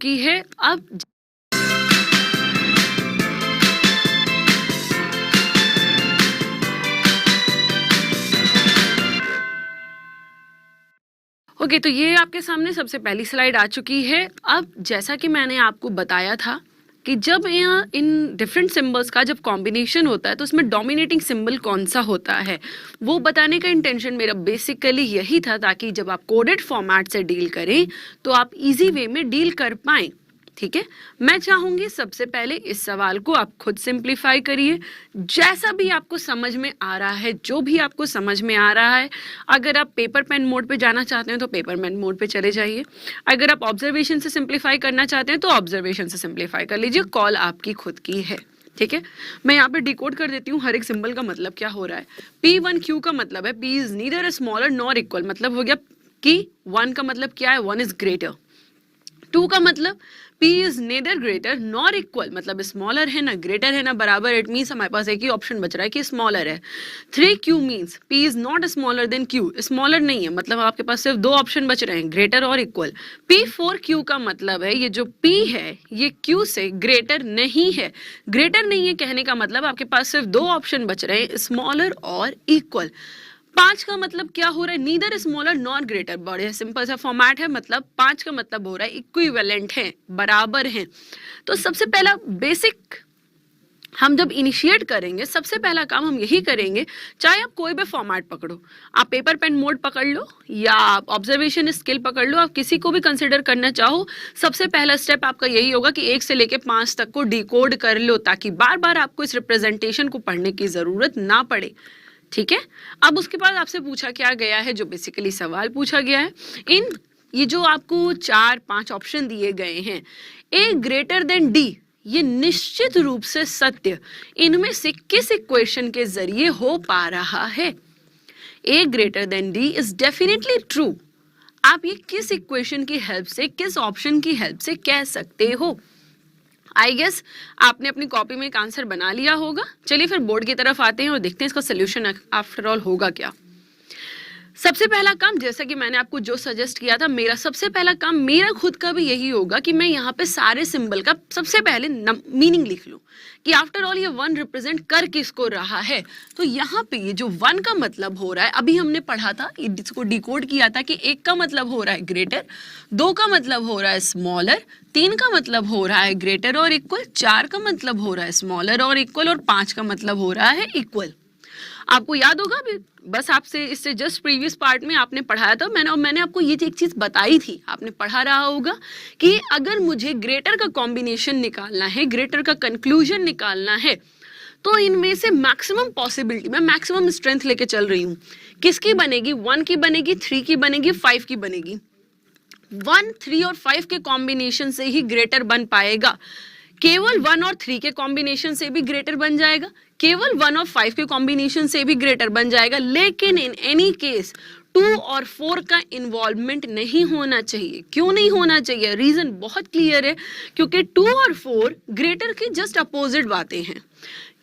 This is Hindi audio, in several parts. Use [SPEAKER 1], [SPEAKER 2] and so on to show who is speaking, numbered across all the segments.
[SPEAKER 1] की है अब ओके तो ये आपके सामने सबसे पहली स्लाइड आ चुकी है। अब जैसा कि मैंने आपको बताया था कि जब इन डिफरेंट सिंबल्स का जब कॉम्बिनेशन होता है तो उसमें डोमिनेटिंग सिंबल कौन सा होता है वो बताने का इंटेंशन मेरा बेसिकली यही था, ताकि जब आप कोडेड फॉर्मेट से डील करें तो आप इजी वे में डील कर पाएं। ठीक है, मैं चाहूंगी सबसे पहले इस सवाल को आप खुद सिंप्लीफाई करिए, जैसा भी आपको समझ में आ रहा है, जो भी आपको समझ में आ रहा है। अगर आप पेपर पेन मोड पे जाना चाहते हैं तो पेपर पेन मोड पे चले जाइए, अगर आप ऑब्जर्वेशन से सिंप्लीफाई करना चाहते हैं तो ऑब्जर्वेशन से सिंप्लीफाई कर लीजिए, कॉल आपकी खुद की है। ठीक है, मैं यहाँ पे डिकोड कर देती हूँ हर एक सिंबल का मतलब क्या हो रहा है। P1Q का मतलब है P is neither smaller nor equal, मतलब हो गया कि 1 का मतलब क्या है, 1 इज ग्रेटर। 2 का मतलब P is nether greater nor equal, मतलब स्मॉलर है ना ग्रेटर है ना बराबर, इट मीन्स हमारे पास एक ही ऑप्शन बच रहा है कि स्मॉलर है। 3Q means P is not smaller than Q, smaller नहीं है, मतलब आपके पास सिर्फ 2 ऑप्शन बच रहे हैं, ग्रेटर और इक्वल। P4Q का मतलब है ये जो P है ये Q से ग्रेटर नहीं है, ग्रेटर नहीं है कहने का मतलब आपके पास सिर्फ 2 ऑप्शन बच रहे हैं, स्मॉलर और इक्वल। 5 का मतलब क्या हो रहा है, नीदर स्मॉलर नॉर ग्रेटर, बड़े सिंपल सा फॉर्मेट है, मतलब 5 का मतलब हो रहा है इक्विवेलेंट है, बराबर है। तो सबसे पहला बेसिक हम जब इनिशिएट करेंगे सबसे पहला काम हम यही करेंगे, चाहे आप कोई भी फॉर्मेट पकड़ो, आप पेपर पेन मोड पकड़ लो या आप ऑब्जर्वेशन स्किल पकड़ लो, आप किसी को भी कंसिडर करना चाहो, सबसे पहला स्टेप आपका यही होगा कि 1 से लेके 5 तक को डिकोड कर लो, ताकि बार बार आपको इस रिप्रेजेंटेशन को पढ़ने की जरूरत ना पड़े। ठीक है, अब उसके बाद आपसे पूछा क्या गया है, जो बेसिकली सवाल पूछा गया है, ये जो आपको 4-5 ऑप्शन दिए गए हैं, ए ग्रेटर देन डी, ये निश्चित रूप से सत्य इनमें से किस इक्वेशन के जरिए हो पा रहा है। A greater than D is definitely true. आप ये किस इक्वेशन की हेल्प से, किस ऑप्शन की हेल्प से कह सकते हो। आई गेस आपने अपनी कॉपी में एक आंसर बना लिया होगा। चलिए फिर बोर्ड की तरफ आते हैं और देखते हैं इसका सोल्यूशन आफ्टर ऑल होगा क्या। सबसे पहला काम, जैसा कि मैंने आपको जो सजेस्ट किया था, मेरा सबसे पहला काम मेरा खुद का भी यही होगा कि मैं यहाँ पे सारे सिंबल का सबसे पहले मीनिंग लिख लूँ कि आफ्टर ऑल ये 1 रिप्रेजेंट कर किसको रहा है। तो यहाँ पे ये जो 1 का मतलब हो रहा है, अभी हमने पढ़ा था, इसको डिकोड किया था कि 1 का मतलब हो रहा है ग्रेटर, 2 का मतलब हो रहा है स्मॉलर, 3 का मतलब हो रहा है ग्रेटर और इक्वल, 4 का मतलब हो रहा है स्मॉलर और इक्वल, और 5 का मतलब हो रहा है इक्वल। आपको याद होगा, बस आपसे इससे जस्ट प्रीवियस पार्ट में आपने पढ़ाया था, मैंने आपको ये एक चीज बताई थी, आपने पढ़ा रहा होगा कि अगर मुझे ग्रेटर का कॉम्बिनेशन निकालना है, ग्रेटर का कंक्लूजन निकालना है, तो इनमें से मैक्सिमम पॉसिबिलिटी, मैं मैक्सिमम स्ट्रेंथ लेके चल रही हूँ, किसकी बनेगी, 1 की बनेगी, 3 की बनेगी, 5 की बनेगी। 1, 3 और 5 के कॉम्बिनेशन से ही ग्रेटर बन पाएगा, केवल 1 और 3 के कॉम्बिनेशन से भी ग्रेटर बन जाएगा, केवल 1 और 5 के कॉम्बिनेशन से भी ग्रेटर बन जाएगा, लेकिन इन एनी केस 2 और 4 का इन्वॉल्वमेंट नहीं होना चाहिए। क्यों नहीं होना चाहिए, रीजन बहुत क्लियर है, क्योंकि 2 और 4 ग्रेटर की जस्ट अपोजिट बातें हैं।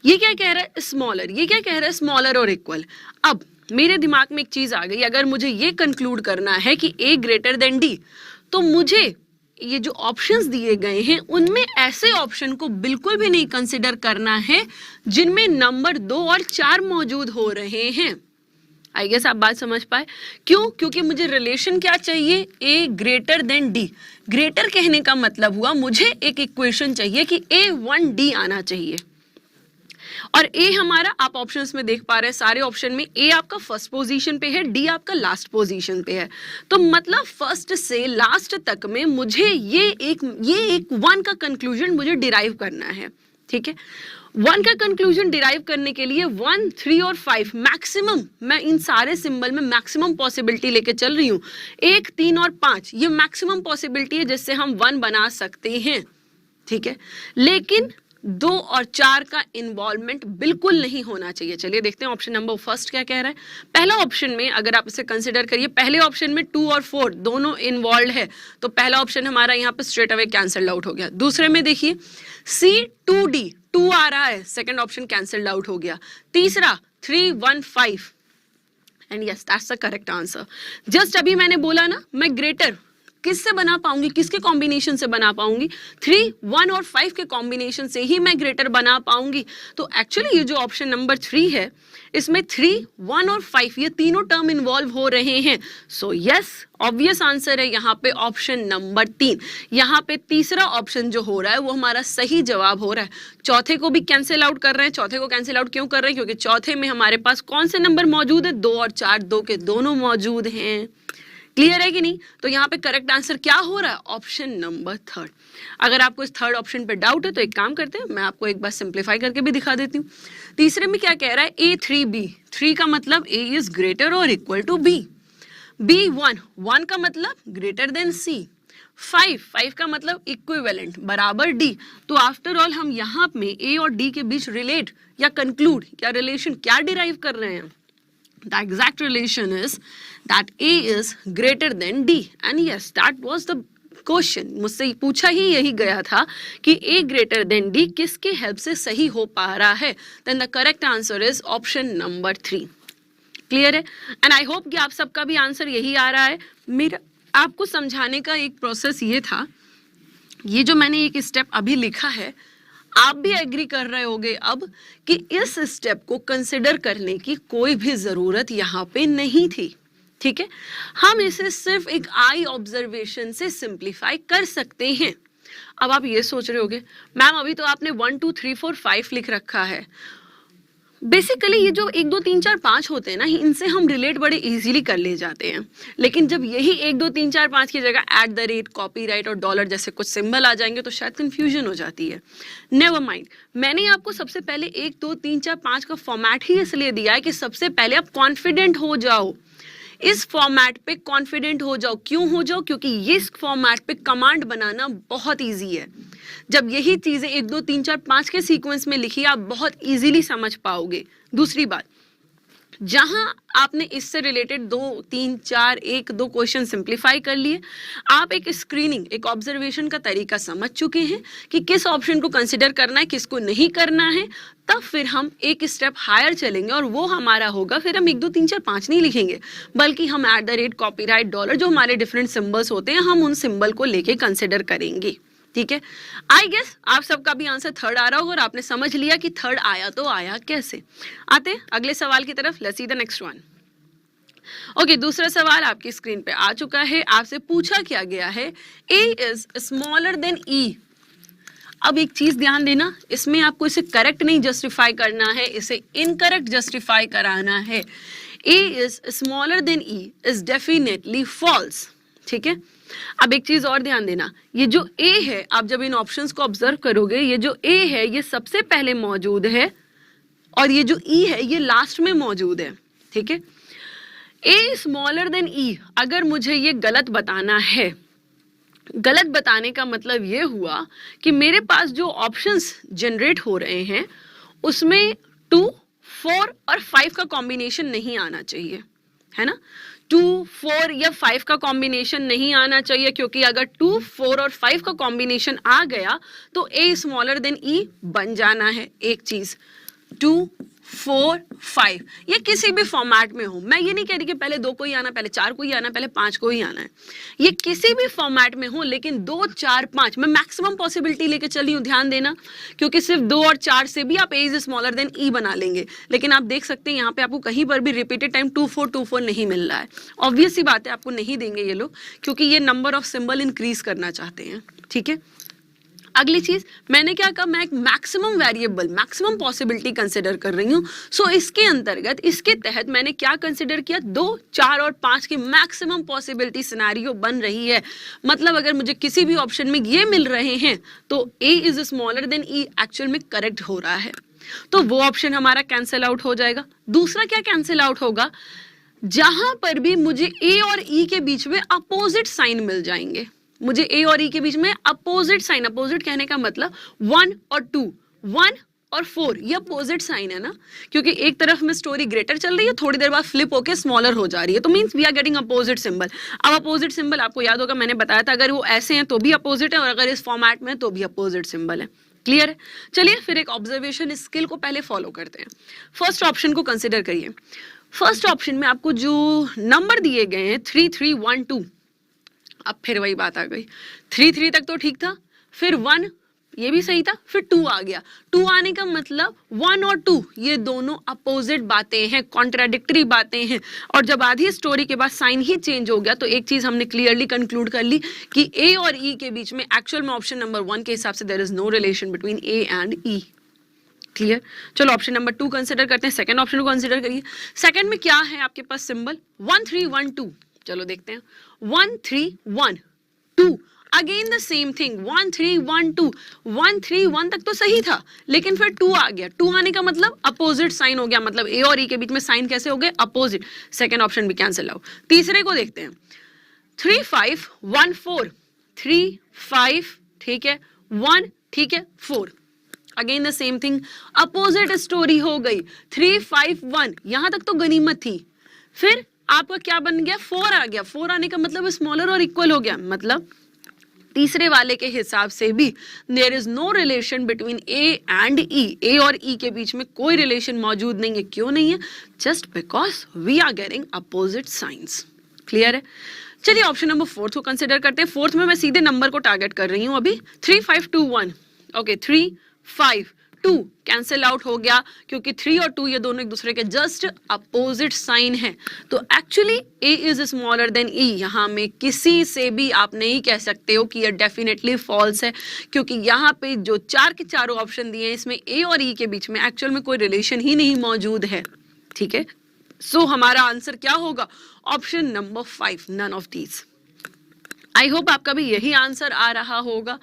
[SPEAKER 1] ये क्या कह रहा है, स्मॉलर, ये क्या कह रहा है, स्मॉलर और इक्वल। अब मेरे दिमाग में एक चीज आ गई, अगर मुझे ये कंक्लूड करना है कि ए ग्रेटर देन डी, तो मुझे ये जो ऑप्शंस दिए गए हैं उनमें ऐसे ऑप्शन को बिल्कुल भी नहीं कंसिडर करना है जिनमें नंबर 2 और 4 मौजूद हो रहे हैं। आई गेस आप बात समझ पाए। क्यों, क्योंकि मुझे रिलेशन क्या चाहिए, ए ग्रेटर देन डी। ग्रेटर कहने का मतलब हुआ मुझे एक इक्वेशन चाहिए कि A1D आना चाहिए, और ए हमारा, आप ऑप्शंस में देख पा रहे हैं सारे ऑप्शन में ए आपका फर्स्ट पोजीशन पे है, डी आपका लास्ट पोजीशन पे है, तो मतलब फर्स्ट से लास्ट तक में मुझे ये एक 1 का कंक्लूजन मुझे डिराइव करना है। ठीक है, 1 का कंक्लूजन डिराइव करने के लिए 1, 3 और 5 मैक्सिमम, मैं इन सारे सिंबल में मैक्सिमम पॉसिबिलिटी लेके चल रही हूँ। 1, 3 और 5 ये मैक्सिमम पॉसिबिलिटी है जिससे हम 1 बना सकते हैं। ठीक है, लेकिन 2 और 4 का इन्वॉल्वमेंट बिल्कुल नहीं होना चाहिए। चलिए देखते हैं ऑप्शन नंबर फर्स्ट क्या कह रहा है। पहला ऑप्शन में अगर आप इसे कंसिडर करिए, पहले ऑप्शन में 2 और 4 दोनों इन्वॉल्व है, तो पहला ऑप्शन हमारा यहाँ पे स्ट्रेट अवे कैंसल्ड आउट हो गया। दूसरे में देखिए C2D 2 आ रहा है, सेकंड ऑप्शन कैंसल्ड आउट हो गया। तीसरा 3, 1, 5 and yes that's the correct answer. Just अभी मैंने बोला ना, मैं ग्रेटर किससे बना पाऊंगी, किसके कॉम्बिनेशन से बना पाऊंगी, 3, 1 और 5 के कॉम्बिनेशन से ही मैं ग्रेटर बना पाऊंगी। तो एक्चुअली ये जो ऑप्शन नंबर 3 है इसमें 3, 1 और 5 ये तीनों टर्म इन्वॉल्व हो रहे हैं। सो यस, ऑब्वियस आंसर है यहाँ पे ऑप्शन नंबर 3। यहाँ पे तीसरा ऑप्शन जो हो रहा है वो हमारा सही जवाब हो रहा है। चौथे को भी कैंसिल आउट कर रहे हैं। चौथे को कैंसिल आउट क्यों कर रहे हैं? क्योंकि चौथे में हमारे पास कौन से नंबर मौजूद है? 2 और 4, 2 के दोनों मौजूद हैं। क्लियर है कि नहीं? तो यहाँ पे करेक्ट आंसर क्या हो रहा है? Option number 3। अगर आपको इस थर्ड ऑप्शन पे डाउट है तो एक काम करते हैं, मैं आपको एक बार सिंप्लीफाई करके भी दिखा देती हूँ। तीसरे में क्या कह रहा है? A3B, 3 का मतलब A इज ग्रेटर और इक्वल टू B, B1, 1 का मतलब ग्रेटर देन C, 5 का मतलब इक्विवेलेंट बराबर D। तो आफ्टर ऑल हम यहाँ में A और D के बीच रिलेट या कंक्लूड या रिलेशन क्या डिराइव कर रहे हैं? The exact relation is that A is greater than D, and yes, that was the question। मुझसे पूछा ही यही गया था कि A greater than D किसके हेल्प से सही हो पा रहा है? Then the correct answer is option number 3। Clear है? एंड आई होप कि आप सबका भी आंसर यही आ रहा है। मेरा आपको समझाने का एक प्रोसेस ये था, ये जो मैंने एक स्टेप अभी लिखा है आप भी एग्री कर रहे होगे अब कि इस स्टेप को कंसिडर करने की कोई भी जरूरत यहाँ पे नहीं थी। ठीक है, हम इसे सिर्फ एक आई ऑब्जर्वेशन से सिंप्लीफाई कर सकते हैं। अब आप ये सोच रहे होगे मैम अभी तो आपने 1 2 3 4 5 लिख रखा है। बेसिकली ये जो 1 2 3 4 5 होते हैं ना, इनसे हम रिलेट बड़े इजीली कर ले जाते हैं, लेकिन जब यही 1 2 3 4 5 की जगह @ कॉपीराइट और डॉलर जैसे कुछ सिंबल आ जाएंगे तो शायद कंफ्यूजन हो जाती है। नेवर माइंड, मैंने आपको सबसे पहले 1 2 3 4 5 का फॉर्मेट ही इसलिए दिया है कि सबसे पहले आप कॉन्फिडेंट हो जाओ, इस फॉर्मेट पे कॉन्फिडेंट हो जाओ। क्यों हो जाओ? क्योंकि इस फॉर्मेट पे कमांड बनाना बहुत इजी है। जब यही चीजें 1 2 3 4 5 के सीक्वेंस में लिखी आप बहुत इजीली समझ पाओगे। दूसरी बात, जहां आपने इससे रिलेटेड 2 3 4 1 2 क्वेश्चन सिंप्लीफाई कर लिए, आप एक स्क्रीनिंग एक ऑब्जर्वेशन का तरीका समझ चुके हैं कि किस ऑप्शन को कंसिडर करना है किसको नहीं करना है। तब फिर हम एक स्टेप हायर चलेंगे और वो हमारा होगा, फिर हम 1 2 3 4 5 नहीं लिखेंगे, बल्कि हम @ कॉपीराइट डॉलर जो हमारे डिफरेंट सिंबल्स होते हैं हम उन सिंबल को लेके कंसिडर करेंगे। ठीक है, आई गेस आप सबका भी आंसर थर्ड आ रहा होगा और आपने समझ लिया कि थर्ड आया तो आया कैसे। आते अगले सवाल की तरफ, let's see the next one. Okay, दूसरा सवाल आपकी स्क्रीन पे आ चुका है। आपसे पूछा क्या गया है? A is smaller than E। अब एक चीज ध्यान देना, इसमें आपको इसे करेक्ट नहीं जस्टिफाई करना है, इसे इनकरेक्ट जस्टिफाई कराना है। A is smaller than E is definitely false. ठीक है, अब एक चीज और ध्यान देना, ये जो A है, आप जब इन ऑप्शंस को ऑब्जर्व करोगे, ये जो A है ये सबसे पहले मौजूद है और ये जो E है ये लास्ट में मौजूद है। ठीक है, A स्मॉलर देन E, अगर मुझे ये गलत बताना है, गलत बताने का मतलब ये हुआ कि मेरे पास जो ऑप्शंस जनरेट हो रहे हैं उसमें 2 4 और 5 का कॉम्बिनेशन नहीं आना चाहिए, है ना। 2 4 या 5 का कॉम्बिनेशन नहीं आना चाहिए, क्योंकि अगर 2 4 और 5 का कॉम्बिनेशन आ गया तो A स्मॉलर देन E बन जाना है। एक चीज 2 4 5 ये किसी भी फॉर्मेट में हो, मैं ये नहीं कह रही कि पहले 2 को ही आना, पहले 4 को ही आना, पहले 5 को ही आना है, ये किसी भी फॉर्मेट में हो, लेकिन 2 4 5 मैं मैक्सिमम पॉसिबिलिटी लेके चली हूँ। ध्यान देना, क्योंकि सिर्फ 2 और 4 से भी आप A is smaller than E बना लेंगे, लेकिन आप देख सकते हैं यहाँ पे आपको कहीं पर भी रिपीटेड टाइम 2 4 नहीं मिल रहा है। ऑब्वियस सी बात है आपको नहीं देंगे ये लोग, क्योंकि ये नंबर ऑफ सिंबल इंक्रीज करना चाहते हैं। ठीक है, अगली चीज मैंने क्या कहा, मैं एक maximum variable maximum possibility consider कर रही हूँ। सो इसके अंतर्गत इसके तहत मैंने क्या कंसिडर किया, 2 4 और 5 की मैक्सिमम पॉसिबिलिटी सिनेरियो बन रही है। मतलब अगर मुझे किसी भी ऑप्शन में ये मिल रहे हैं तो A is smaller than E actual में करेक्ट हो रहा है, तो वो ऑप्शन हमारा कैंसिल आउट हो जाएगा। दूसरा क्या कैंसिल आउट होगा, जहां पर भी मुझे A और E के बीच में अपोजिट साइन मिल जाएंगे। मुझे A और E के बीच में अपोजिट साइन, अपोजिट कहने का मतलब 1 और 2, 1 और 4, ये अपोजिट साइन है ना, क्योंकि एक तरफ में स्टोरी ग्रेटर चल रही है, थोड़ी देर बाद फ्लिप होके स्मॉलर हो जा रही है, तो means we are getting opposite symbol. अब अपोजिट सिंबल आपको याद होगा मैंने बताया था, अगर वो ऐसे हैं तो भी अपोजिट है और अगर इस फॉर्मेट में तो भी अपोजिट सिंबल है। क्लियर है? चलिए फिर एक ऑब्जर्वेशन स्किल को पहले फॉलो करते हैं। फर्स्ट ऑप्शन को कंसिडर करिए। फर्स्ट ऑप्शन में आपको जो नंबर दिए गए हैं 3 3 1 2, अब फिर वही बात आ गई, 3 तक तो ठीक था, फिर 1 ये भी सही था, फिर 2 आ गया। 2 आने का मतलब 1 और 2 ये दोनों अपोजिट बातें हैं, कॉन्ट्राडिक्टरी बातें हैं। और जब आधी स्टोरी के बाद साइन ही चेंज हो गया तो एक चीज हमने क्लियरली कंक्लूड कर ली कि ए और ई के बीच में एक्चुअल में ऑप्शन नंबर 1 के हिसाब से there is no relation between A and E. Clear? चलो ऑप्शन नंबर 2 कंसिडर करते हैं, सेकंड ऑप्शन को कंसिडर करिए। सेकंड में क्या है आपके पास सिंबल 1 3 1 2। चलो देखते हैं 1 3 1 2, अगेन द सेम थिंग 1 3 1 2। 1 3 1 तक तो सही था, लेकिन फिर 2 आ गया। 2 आने का मतलब अपोजिट साइन हो गया, मतलब ए और ई के बीच में साइन कैसे हो गए? अपोजिट। सेकंड ऑप्शन भी कैंसिल आउट। तीसरे को देखते हैं 3 5 1 4। 3 5 ठीक है, 1 ठीक है, 4 again the same thing, opposite story हो गई। 3 5 1 यहां तक तो गनीमत थी, फिर आपका क्या बन गया? 4 आ गया। 4 आने का मतलब स्मॉलर और इक्वल हो गया, मतलब तीसरे वाले के हिसाब से भी there is no relation between A and E. A और ई के बीच में कोई रिलेशन मौजूद नहीं है। क्यों नहीं है? Just because we are getting opposite signs. Clear है? चलिए ऑप्शन नंबर 4 को कंसिडर करते हैं। 4 में मैं सीधे नंबर को टारगेट कर रही हूं अभी। 3 5 2 1 ओके, 3 5 2 कैंसिल आउट हो गया क्योंकि 3 और 2 ये दोनों एक दूसरे के जस्ट अपोजिट साइन है। तो actually A is smaller than E, यहाँ में किसी से भी आप नहीं कह सकते हो कि ये डेफिनेटली फॉल्स है, क्योंकि यहाँ पे जो 4 के चारों ऑप्शन दिए हैं इसमें ए और ई के बीच में एक्चुअल में कोई रिलेशन ही नहीं मौजूद है। ठीक है, सो हमारा आंसर क्या होगा? Option number 5, none of these. I hope आपका भी यही आंसर आ रहा होगा।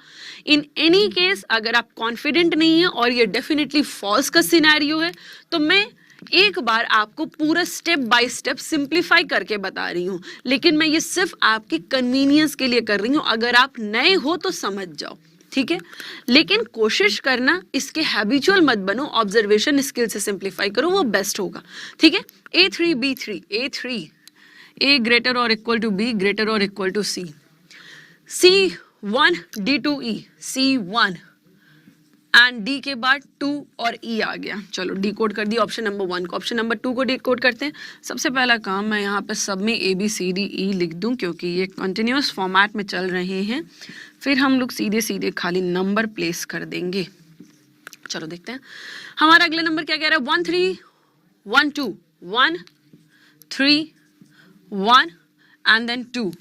[SPEAKER 1] इन एनी केस अगर आप कॉन्फिडेंट नहीं है और ये डेफिनेटली फॉल्स का सिनेरियो है तो मैं एक बार आपको पूरा स्टेप बाय स्टेप सिंप्लीफाई करके बता रही हूँ, लेकिन मैं ये सिर्फ आपके कन्वीनियंस के लिए कर रही हूँ। अगर आप नए हो तो समझ जाओ, ठीक है? लेकिन कोशिश करना इसके हैबिचुअल मत बनो, ऑब्जर्वेशन स्किल से सिंप्लीफाई करो, वो बेस्ट होगा। ठीक है? A3 B3, A3 A greater और इक्वल टू B ग्रेटर और equal to C, C1 D2E, C1 and D के बाद 2 और E आ गया। चलो डी कोड कर दिया ऑप्शन नंबर 1 को। ऑप्शन नंबर 2 को डी कोड करते हैं। सबसे पहला काम मैं यहाँ पे सब में ABCDE लिख दूँ क्योंकि ये कंटिन्यूस फॉर्मेट में चल रहे हैं। फिर हम लोग सीधे सीधे खाली नंबर प्लेस कर देंगे। चलो देखते हैं हमारा अगला नंबर क्या कह रहा है। 1 3 1 2 1 3 1 एंड देन 2।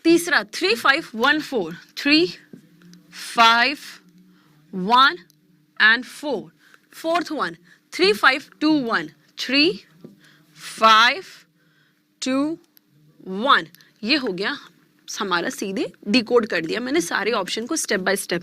[SPEAKER 1] तीसरा 3 5 1 4 3 5 1 and 4। Fourth one 3 5 2 1 3 5 2 1। ये हो गया हमारा, सीधे डिकोड कर दिया मैंने सारे ऑप्शन को स्टेप बाय स्टेप।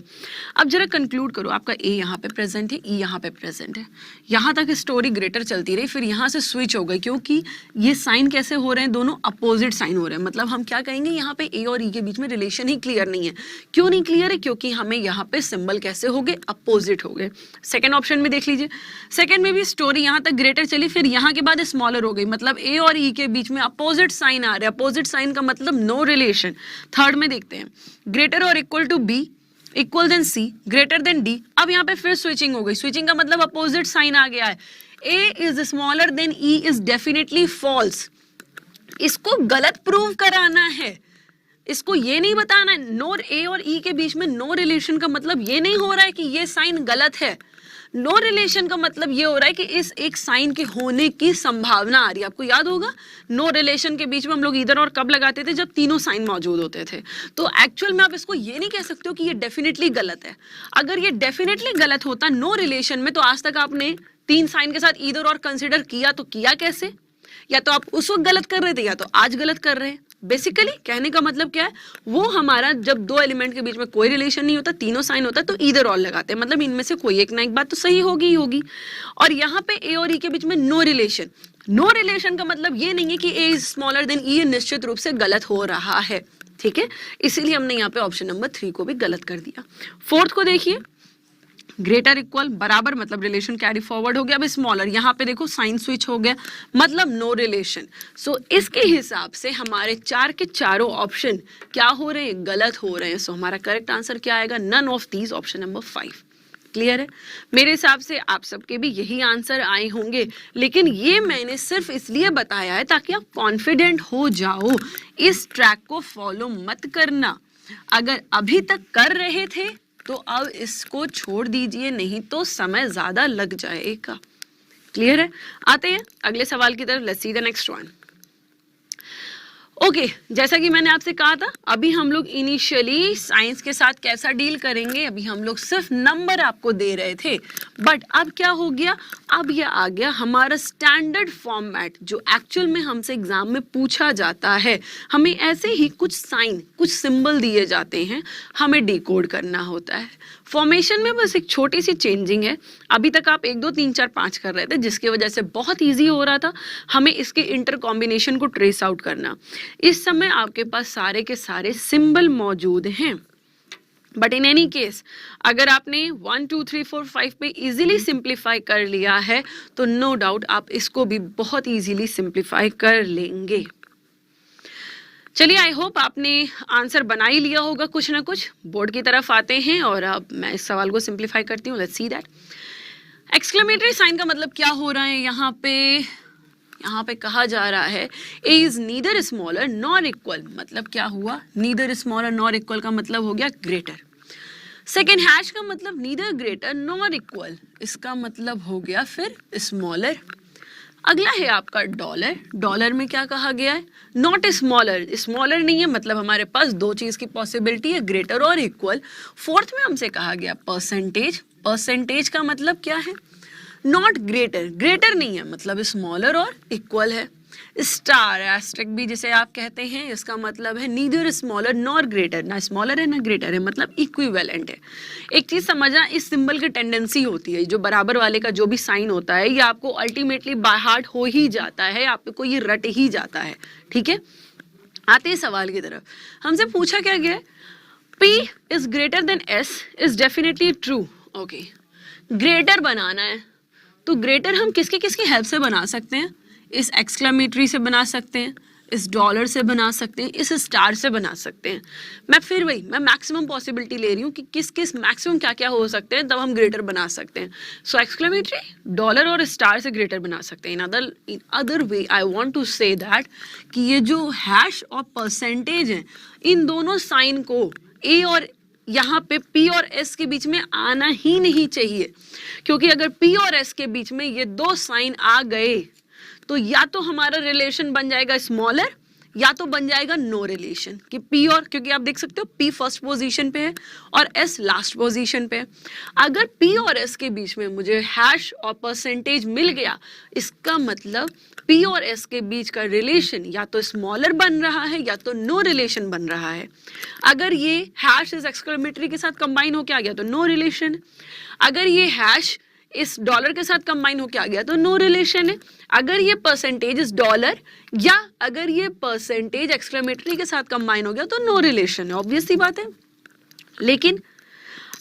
[SPEAKER 1] अब जरा कंक्लूड करो, आपका ए यहाँ पे प्रेजेंट है, ई यहाँ पे प्रेजेंट है। यहाँ तक स्टोरी ग्रेटर चलती रही, फिर यहाँ से स्विच हो गई क्योंकि ये साइन कैसे हो रहे हैं? दोनों अपोजिट साइन हो रहे हैं। मतलब हम क्या कहेंगे, यहाँ पे ए और ई के बीच में रिलेशन ही क्लियर नहीं है। क्यों नहीं क्लियर है? क्योंकि हमें यहाँ पे सिंबल कैसे हो गए? अपोजिट हो गए। सेकेंड ऑप्शन में देख लीजिए, सेकेंड में भी स्टोरी यहाँ तक ग्रेटर चली, फिर यहाँ के बाद स्मॉलर हो गई। मतलब ए और ई के बीच में अपोजिट साइन आ रहे हैं। अपोजिट साइन का मतलब नो रिलेशन। थर्ड में देखते हैं ग्रेटर और equal to B, equal than C, greater than D. अब यहाँ पे फिर स्विचिंग हो गई। स्विचिंग का मतलब अपोजिट साइन आ गया है। A is smaller than E is definitely false. इसको गलत प्रूव कराना है, इसको ये नहीं बताना है। नो ए और ई के बीच में नो रिलेशन का मतलब ये नहीं हो रहा है कि ये साइन गलत है। नो रिलेशन का मतलब ये हो रहा है कि इस एक साइन के होने की संभावना आ रही है। आपको याद होगा नो रिलेशन के बीच में हम लोग इधर और कब लगाते थे? जब तीनों साइन मौजूद होते थे। तो एक्चुअल में आप इसको ये नहीं कह सकते हो कि ये डेफिनेटली गलत है। अगर ये डेफिनेटली गलत होता नो रिलेशन में, तो आज तक आपने 3 साइन के साथ इधर और कंसिडर किया, तो किया कैसे? या तो आप उस वक्त गलत कर रहे थे या तो आज गलत कर रहे हैं। बेसिकली कहने का मतलब क्या है, वो हमारा जब 2 एलिमेंट के बीच में कोई रिलेशन नहीं होता, तीनों साइन होता है, तो इधर और लगाते हैं। मतलब इनमें से कोई एक ना एक बात तो सही होगी ही होगी। और यहाँ पे ए और ई के बीच में नो रिलेशन। नो रिलेशन का मतलब ये नहीं है कि ए इज स्मॉलर देन ई निश्चित रूप से गलत हो रहा है। ठीक है, इसीलिए हमने यहाँ पे ऑप्शन नंबर 3 को भी गलत कर दिया। फोर्थ को देखिए, ग्रेटर इक्वल बराबर मतलब रिलेशन कैरी फॉरवर्ड हो गया। अब स्मॉलर, यहाँ पे देखो साइन स्विच हो गया, मतलब नो रिलेशन। सो इसके हिसाब से हमारे 4 के चारों ऑप्शन क्या हो रहे हैं? गलत हो रहे हैं। सो हमारा करेक्ट आंसर क्या आएगा? None of these, option number 5। Clear है? मेरे हिसाब से आप सबके भी यही आंसर आए होंगे, लेकिन ये मैंने सिर्फ इसलिए बताया है ताकि आप कॉन्फिडेंट हो जाओ। इस ट्रैक को फॉलो मत करना। अगर अभी तक कर रहे थे तो अब इसको छोड़ दीजिए, नहीं तो समय ज्यादा लग जाएगा। क्लियर है? आते हैं अगले सवाल की तरफ। Let's see the next one. Okay, जैसा कि मैंने आपसे कहा था, अभी हम लोग इनिशियली साइंस के साथ कैसा डील करेंगे, अभी हम लोग सिर्फ नंबर आपको दे रहे थे, बट अब क्या हो गया, अब ये आ गया हमारा स्टैंडर्ड फॉर्मेट जो एक्चुअल में हमसे एग्जाम में पूछा जाता है। हमें ऐसे ही कुछ साइन, कुछ सिंबल दिए जाते हैं, हमें डिकोड करना होता है। फॉर्मेशन में बस एक छोटी सी चेंजिंग है। अभी तक आप 1 2 3 4 5 कर रहे थे, जिसकी वजह से बहुत इजी हो रहा था हमें इसके इंटर कॉम्बिनेशन को ट्रेस आउट करना। इस समय आपके पास सारे के सारे सिंबल मौजूद हैं, बट इन एनी केस अगर आपने 1 2 3 4 5 पे इजीली सिंप्लीफाई कर लिया है तो नो डाउट आप इसको भी बहुत इजीली सिंप्लीफाई कर लेंगे। चलिए, आई होप आपने आंसर बना ही लिया होगा कुछ ना कुछ। बोर्ड की तरफ आते हैं और अब मैं इस सवाल को सिंप्लीफाई करती हूँ। Let's see that. Exclamatory sign का मतलब क्या हो रहा है यहाँ पे कहा जा रहा है A is neither smaller nor equal. मतलब क्या हुआ, नीदर स्मॉलर नॉर इक्वल का मतलब हो गया ग्रेटर। सेकेंड हैश का मतलब नीदर ग्रेटर नॉर इक्वल, इसका मतलब हो गया फिर स्मॉलर। अगला है आपका डॉलर। डॉलर में क्या कहा गया है, नॉट स्मॉलर, स्मॉलर नहीं है, मतलब हमारे पास दो चीज की पॉसिबिलिटी है, ग्रेटर और इक्वल। फोर्थ में हमसे कहा गया परसेंटेज। परसेंटेज का मतलब क्या है, नॉट ग्रेटर, ग्रेटर नहीं है, मतलब स्मॉलर और इक्वल है। स्टार एस्टेरिक भी जिसे आप कहते हैं, इसका मतलब है नीदर स्मॉलर नॉर ग्रेटर, ना स्मॉलर है ना ग्रेटर है, मतलब इक्विवेलेंट है। एक चीज समझना, इस सिंबल की टेंडेंसी होती है, जो बराबर वाले का जो भी साइन होता है ये आपको अल्टीमेटली बाय हार्ट हो ही जाता है, आपको ये रट ही जाता है। ठीक है, आते हैं सवाल की तरफ। हमसे पूछा क्या गया, P is greater than S is definitely true. Okay, greater बनाना है तो ग्रेटर हम किसके किसके हेल्प से बना सकते हैं, इस एक्सक्लेमेटरी से बना सकते हैं, इस डॉलर से बना सकते हैं, इस स्टार से बना सकते हैं। मैं मैक्सिमम पॉसिबिलिटी ले रही हूँ कि किस किस मैक्सिमम क्या क्या हो सकते हैं, तब हम ग्रेटर बना सकते हैं। सो एक्सक्लेमेटरी, डॉलर और स्टार से ग्रेटर बना सकते हैं। In other way I want to say that कि ये जो हैश और परसेंटेज है, इन दोनों साइन को ए और यहाँ पे P और S के बीच में आना ही नहीं चाहिए, क्योंकि अगर P और S के बीच में ये दो साइन आ गए तो या तो हमारा रिलेशन बन जाएगा स्मॉलर या तो बन जाएगा नो रिलेशन। कि P और, क्योंकि आप देख सकते हो P फर्स्ट पोजीशन पे है और S लास्ट पोजीशन पे है। अगर P और S के बीच में मुझे हैश और परसेंटेज मिल गया, इसका मतलब P और S के बीच का रिलेशन या तो स्मॉलर बन रहा है या तो नो रिलेशन बन रहा है। अगर ये हैश इस एक्सक्लेमेटरी के साथ कंबाइन होके आ गया तो नो रिलेशन। अगर ये हैश इस डॉलर के साथ कंबाइन होके आ गया तो नो रिलेशन है। अगर ये परसेंटेज इस डॉलर या अगर ये परसेंटेज एक्सक्लेमेटरी के साथ कंबाइन हो गया तो नो रिलेशन है, ऑब्वियस सी बात है। लेकिन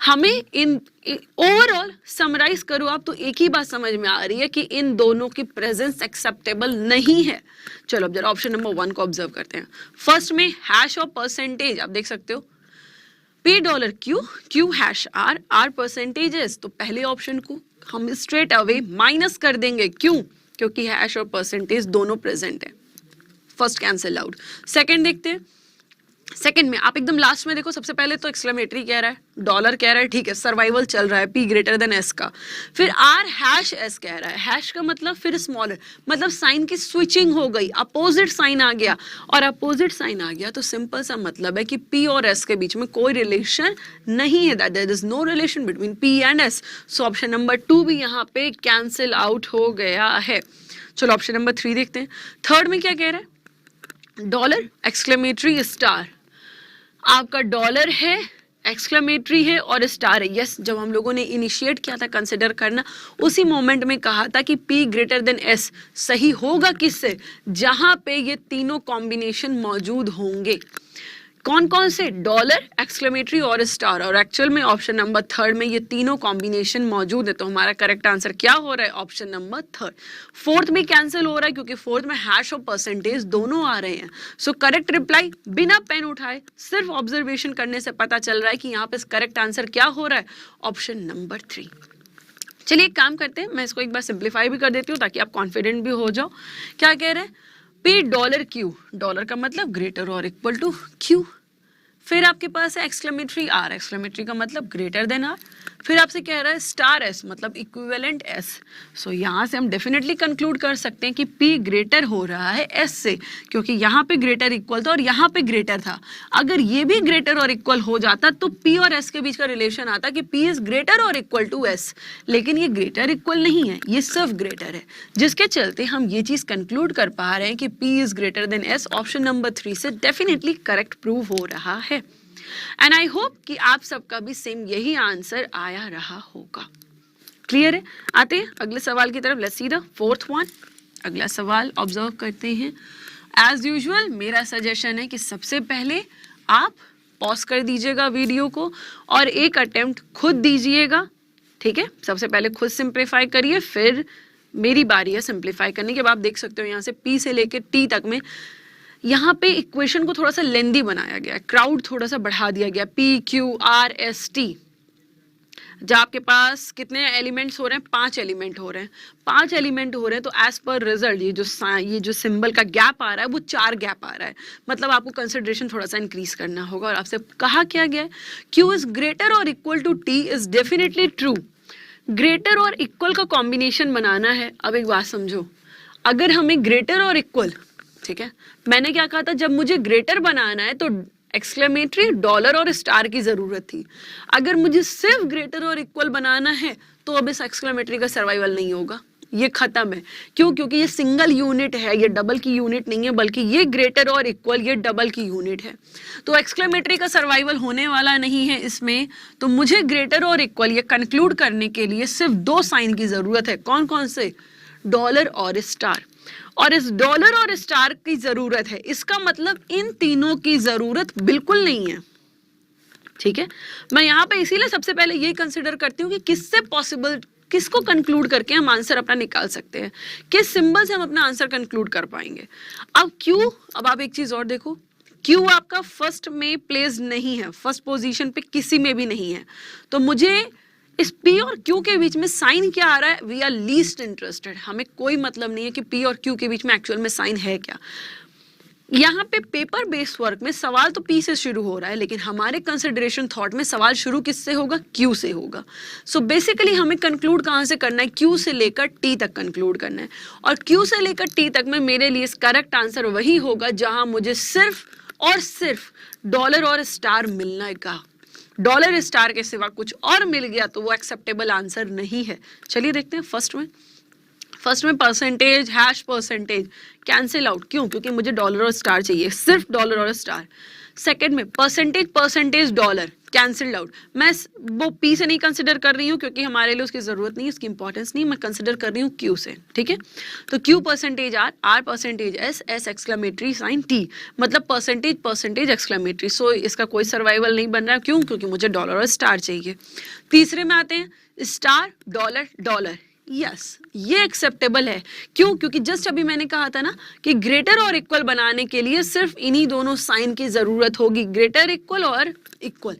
[SPEAKER 1] हमें इन ओवरऑल समराइज करो आप तो एक ही बात समझ में आ रही है कि इन दोनों की प्रेजेंस एक्सेप्टेबल नहीं है। चलो अब जरा ऑप्शन नंबर 1 को ऑब्जर्व करते हैं। फर्स्ट में हैश और परसेंटेज आप देख सकते हो, P dollar Q, Q hash R, R percentages, तो पहले ऑप्शन को हम स्ट्रेट अवे माइनस कर देंगे। क्यों? क्योंकि हैश और परसेंटेज दोनों प्रेजेंट है। First cancel out. सेकंड देखते हैं। सेकंड में आप एकदम लास्ट में देखो, सबसे पहले तो एक्सक्लेमेटरी कह रहा है, डॉलर कह रहा है, ठीक है, सर्वाइवल चल रहा है, P ग्रेटर देन S का। फिर R हैश S कह रहा है, हैश का मतलब फिर स्मॉलर, मतलब साइन की स्विचिंग हो गई, अपोजिट साइन आ गया, और अपोजिट साइन आ गया तो सिंपल सा मतलब है कि P और S के बीच में कोई रिलेशन नहीं है, that there is no relation between P and S। So option number 2 भी यहाँ पे कैंसिल आउट हो गया है। चलो ऑप्शन नंबर 3 देखते हैं। थर्ड में क्या कह रहा है, डॉलर एक्सक्लेमेटरी स्टार। आपका डॉलर है, एक्सक्लेमेटरी है और स्टार है। यस, जब हम लोगों ने इनिशिएट किया था कंसिडर करना, उसी मोमेंट में कहा था कि P ग्रेटर देन S सही होगा किससे, जहां पे ये तीनों कॉम्बिनेशन मौजूद होंगे। कौन कौन से? डॉलर, एक्सक्लेमेटरी और स्टार, और एक्चुअल में ऑप्शन नंबर थर्ड में ये तीनों कॉम्बिनेशन मौजूद है, तो हमारा करेक्ट आंसर क्या हो रहा है? Option number third. फोर्थ में कैंसिल हो रहा है क्योंकि फोर्थ में हैश और परसेंटेज दोनों आ रहे हैं। सो करेक्ट रिप्लाई बिना पेन उठाए सिर्फ ऑब्जर्वेशन करने से पता चल रहा है कि यहाँ पे करेक्ट आंसर क्या हो रहा है? Option number 3। चलिए एक काम करते हैं, मैं इसको एक बार सिंप्लीफाई भी कर देती हूँ ताकि आप कॉन्फिडेंट भी हो जाओ। क्या कह रहे हैं? पी डॉलर क्यू, डॉलर का मतलब ग्रेटर और इक्वल टू क्यू। फिर आपके पास है एक्सक्लेमेटरी आर, एक्सक्लेमेटरी का मतलब ग्रेटर देन आर। फिर आपसे कह रहा है स्टार एस, मतलब इक्विवेलेंट एस। सो यहाँ से हम डेफिनेटली कंक्लूड कर सकते हैं कि पी ग्रेटर हो रहा है एस से, क्योंकि यहाँ पे ग्रेटर इक्वल था और यहाँ पे ग्रेटर था। अगर ये भी ग्रेटर और इक्वल हो जाता तो पी और एस के बीच का रिलेशन आता कि पी इज ग्रेटर और इक्वल टू एस, लेकिन ये ग्रेटर इक्वल नहीं है, ये सिर्फ ग्रेटर है, जिसके चलते हम ये चीज कंक्लूड कर पा रहे हैं कि P is greater then S. Option number 3 से डेफिनेटली करेक्ट प्रूव हो रहा है। एंड आई होप कि आप सबका भी सेम यही आंसर आया रहा होगा। क्लियर है? आते हैं अगले सवाल की तरफ। Let's see the fourth one. अगला सवाल ऑब्जर्व करते हैं। एज यूजुअल मेरा सजेशन है कि सबसे पहले आप पॉज कर दीजिएगा वीडियो को और एक अटेम्प्ट खुद दीजिएगा, ठीक है? सबसे पहले खुद सिंप्लीफाई करिए, फिर मेरी बारी है सिंप्लीफाई करने के। अब आप देख सकते हो यहाँ से पी से लेकर टी तक में यहाँ पे इक्वेशन को थोड़ा सा लेंदी बनाया गया है, क्राउड थोड़ा सा बढ़ा दिया गया, P Q R S T. जब आपके पास कितने एलिमेंट्स हो रहे हैं? 5 एलिमेंट हो रहे हैं। 5 एलिमेंट हो रहे हैं तो एज पर रिजल्ट ये जो सिंबल का गैप आ रहा है वो 4 गैप आ रहा है। मतलब आपको कंसिडरेशन थोड़ा सा इंक्रीज करना होगा। और आपसे कहा क्या गया है? क्यू इज ग्रेटर और equal to T is definitely true. Greater और इक्वल का कॉम्बिनेशन बनाना है। अब एक बात समझो, अगर हमें ग्रेटर और इक्वल, ठीक है, मैंने क्या कहा था? जब मुझे ग्रेटर बनाना है तो एक्सक्लेमेटरी, डॉलर और स्टार की जरूरत थी। अगर मुझे सिर्फ ग्रेटर और इक्वल बनाना है तो अब इस एक्सक्लेमेटरी का सर्वाइवल नहीं होगा, ये खत्म है। क्यों? क्योंकि ये सिंगल यूनिट है, ये डबल की यूनिट नहीं है, बल्कि ये ग्रेटर और इक्वल ये डबल की यूनिट है। तो एक्सक्लेमेटरी का सर्वाइवल होने वाला नहीं है इसमें। तो मुझे ग्रेटर और इक्वल ये कंक्लूड करने के लिए सिर्फ 2 साइन की जरूरत है। कौन कौन से? डॉलर और स्टार। और इस डॉलर और स्टार की जरूरत है, इसका मतलब इन तीनों की जरूरत बिल्कुल नहीं है, ठीक है? मैं यहाँ पे इसीलिए सबसे पहले ये कंसिडर करती हूँ कि किससे पॉसिबल, किसको कंक्लूड करके हम आंसर अपना निकाल सकते हैं, किस सिंबल से हम अपना आंसर कंक्लूड कर पाएंगे। अब क्यू, अब आप एक चीज और देखो, क्यू आपका फर्स्ट में प्लेस नहीं है, फर्स्ट पोजीशन पे किसी में भी नहीं है। तो मुझे इस P और Q के बीच में साइन क्या आ रहा है? We are least interested. हमें कोई मतलब नहीं है कि P और Q के बीच में एक्चुअल में साइन है क्या। यहाँ पे पेपर बेस्ड वर्क में सवाल तो P से शुरू हो रहा है, लेकिन हमारे कंसिडरेशन थॉट में सवाल शुरू किससे होगा? Q से होगा। सो बेसिकली हमें कंक्लूड कहाँ से करना है? Q से लेकर T तक कंक्लूड करना है। और Q से लेकर T तक में मेरे लिए करेक्ट आंसर वही होगा जहां मुझे सिर्फ और सिर्फ डॉलर और स्टार मिलना। डॉलर स्टार के सिवा कुछ और मिल गया तो वो एक्सेप्टेबल आंसर नहीं है। चलिए देखते हैं फर्स्ट में percentage, hash percentage cancel out. क्यों? क्योंकि मुझे डॉलर और स्टार चाहिए, सिर्फ डॉलर और स्टार। सेकंड में परसेंटेज डॉलर कैंसिल्ड आउट। मैं वो पी से नहीं कंसिडर कर रही हूँ क्योंकि हमारे लिए उसकी जरूरत नहीं, उसकी इंपॉर्टेंस नहीं। मैं कंसिडर कर रही हूँ क्यू से, ठीक है? तो Q percentage R percentage S exclamatory sign T, मतलब परसेंटेज एक्सक्लेमेटरी। सो इसका कोई सर्वाइवल नहीं बन रहा है। क्यों? क्योंकि मुझे डॉलर और स्टार चाहिए। तीसरे में आते हैं स्टार डॉलर। यस, ये एक्सेप्टेबल है। क्यों? क्योंकि जस्ट अभी मैंने कहा था ना कि ग्रेटर और इक्वल बनाने के लिए सिर्फ इन्हीं दोनों साइन की जरूरत होगी, ग्रेटर इक्वल और इक्वल।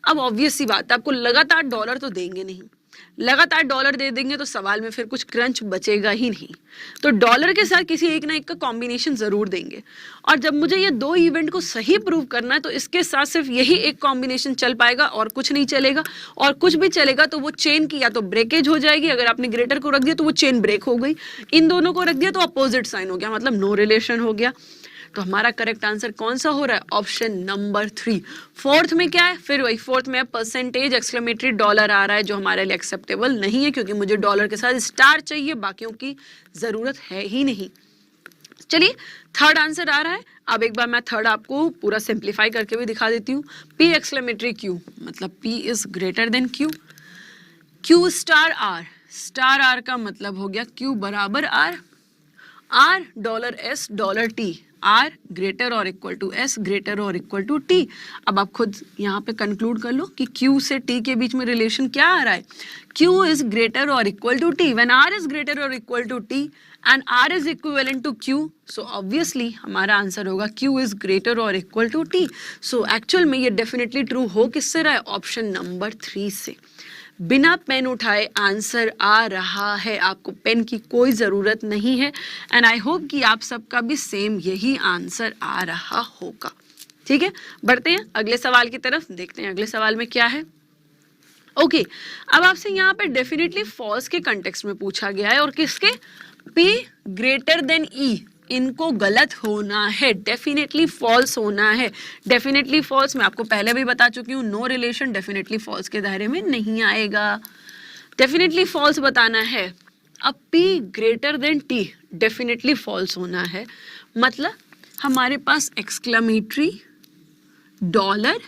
[SPEAKER 1] अब ऑब्वियस सी बात है, आपको लगातार डॉलर तो देंगे नहीं, लगातार डॉलर दे देंगे तो सवाल में फिर कुछ क्रंच बचेगा ही नहीं। तो डॉलर के साथ किसी एक ना एक का कॉम्बिनेशन जरूर देंगे। और जब मुझे ये 2 इवेंट को सही प्रूव करना है तो इसके साथ सिर्फ यही एक कॉम्बिनेशन चल पाएगा और कुछ नहीं चलेगा। और कुछ भी चलेगा तो वो चेन की या तो ब्रेकेज हो जाएगी। अगर आपने ग्रेटर को रख दिया तो वो चेन ब्रेक हो गई, इन दोनों को रख दिया तो अपोजिट साइन हो गया, मतलब नो रिलेशन हो गया। तो हमारा करेक्ट आंसर कौन सा हो रहा है? Option number 3। फोर्थ में क्या है? फिर वही फोर्थ में परसेंटेज एक्सक्लेमेटरी डॉलर आ रहा है, जो हमारे लिए एक्सेप्टेबल नहीं है क्योंकि मुझे डॉलर के साथ स्टार चाहिए, बाकियों की जरूरत है ही नहीं। चलिए थर्ड आंसर आ रहा है। अब एक बार मैं थर्ड आपको पूरा सिंप्लीफाई करके भी दिखा देती हूँ। P एक्सक्लेमेटरी Q, मतलब P is greater than Q। Q star R का मतलब हो गया Q बराबर R dollar S dollar T। R greater और इक्वल टू एस ग्रेटर और इक्वल टू टी। अब आप खुद यहाँ पे कंक्लूड कर लो कि क्यू से टी के बीच में रिलेशन क्या आ रहा है, क्यू इज ग्रेटर और equal to T. When R is greater और equal to T and R is equivalent to Q, so obviously हमारा आंसर होगा क्यू इज ग्रेटर और equal to T. So actual में ये डेफिनेटली ट्रू हो किससे रहा है, ऑप्शन नंबर 3 से। बिना पेन उठाए आंसर आ रहा है, आपको पेन की कोई ज़रूरत नहीं है एंड आई होप कि आप सबका भी सेम यही आंसर आ रहा होगा। ठीक है, बढ़ते हैं अगले सवाल की तरफ, देखते हैं अगले सवाल में क्या है। ओके, अब आपसे यहाँ पे डेफिनेटली फॉल्स के कंटेक्स्ट में पूछा गया है और किसके, P ग्रेटर देन E, इनको गलत होना है, डेफिनेटली फॉल्स होना है। डेफिनेटली फॉल्स मैं आपको पहले भी बता चुकी हूँ, नो रिलेशन डेफिनेटली फॉल्स के दायरे में नहीं आएगा, डेफिनेटली फॉल्स बताना है। अब P greater than T definitely false होना है, मतलब हमारे पास एक्सक्लेमेटरी, डॉलर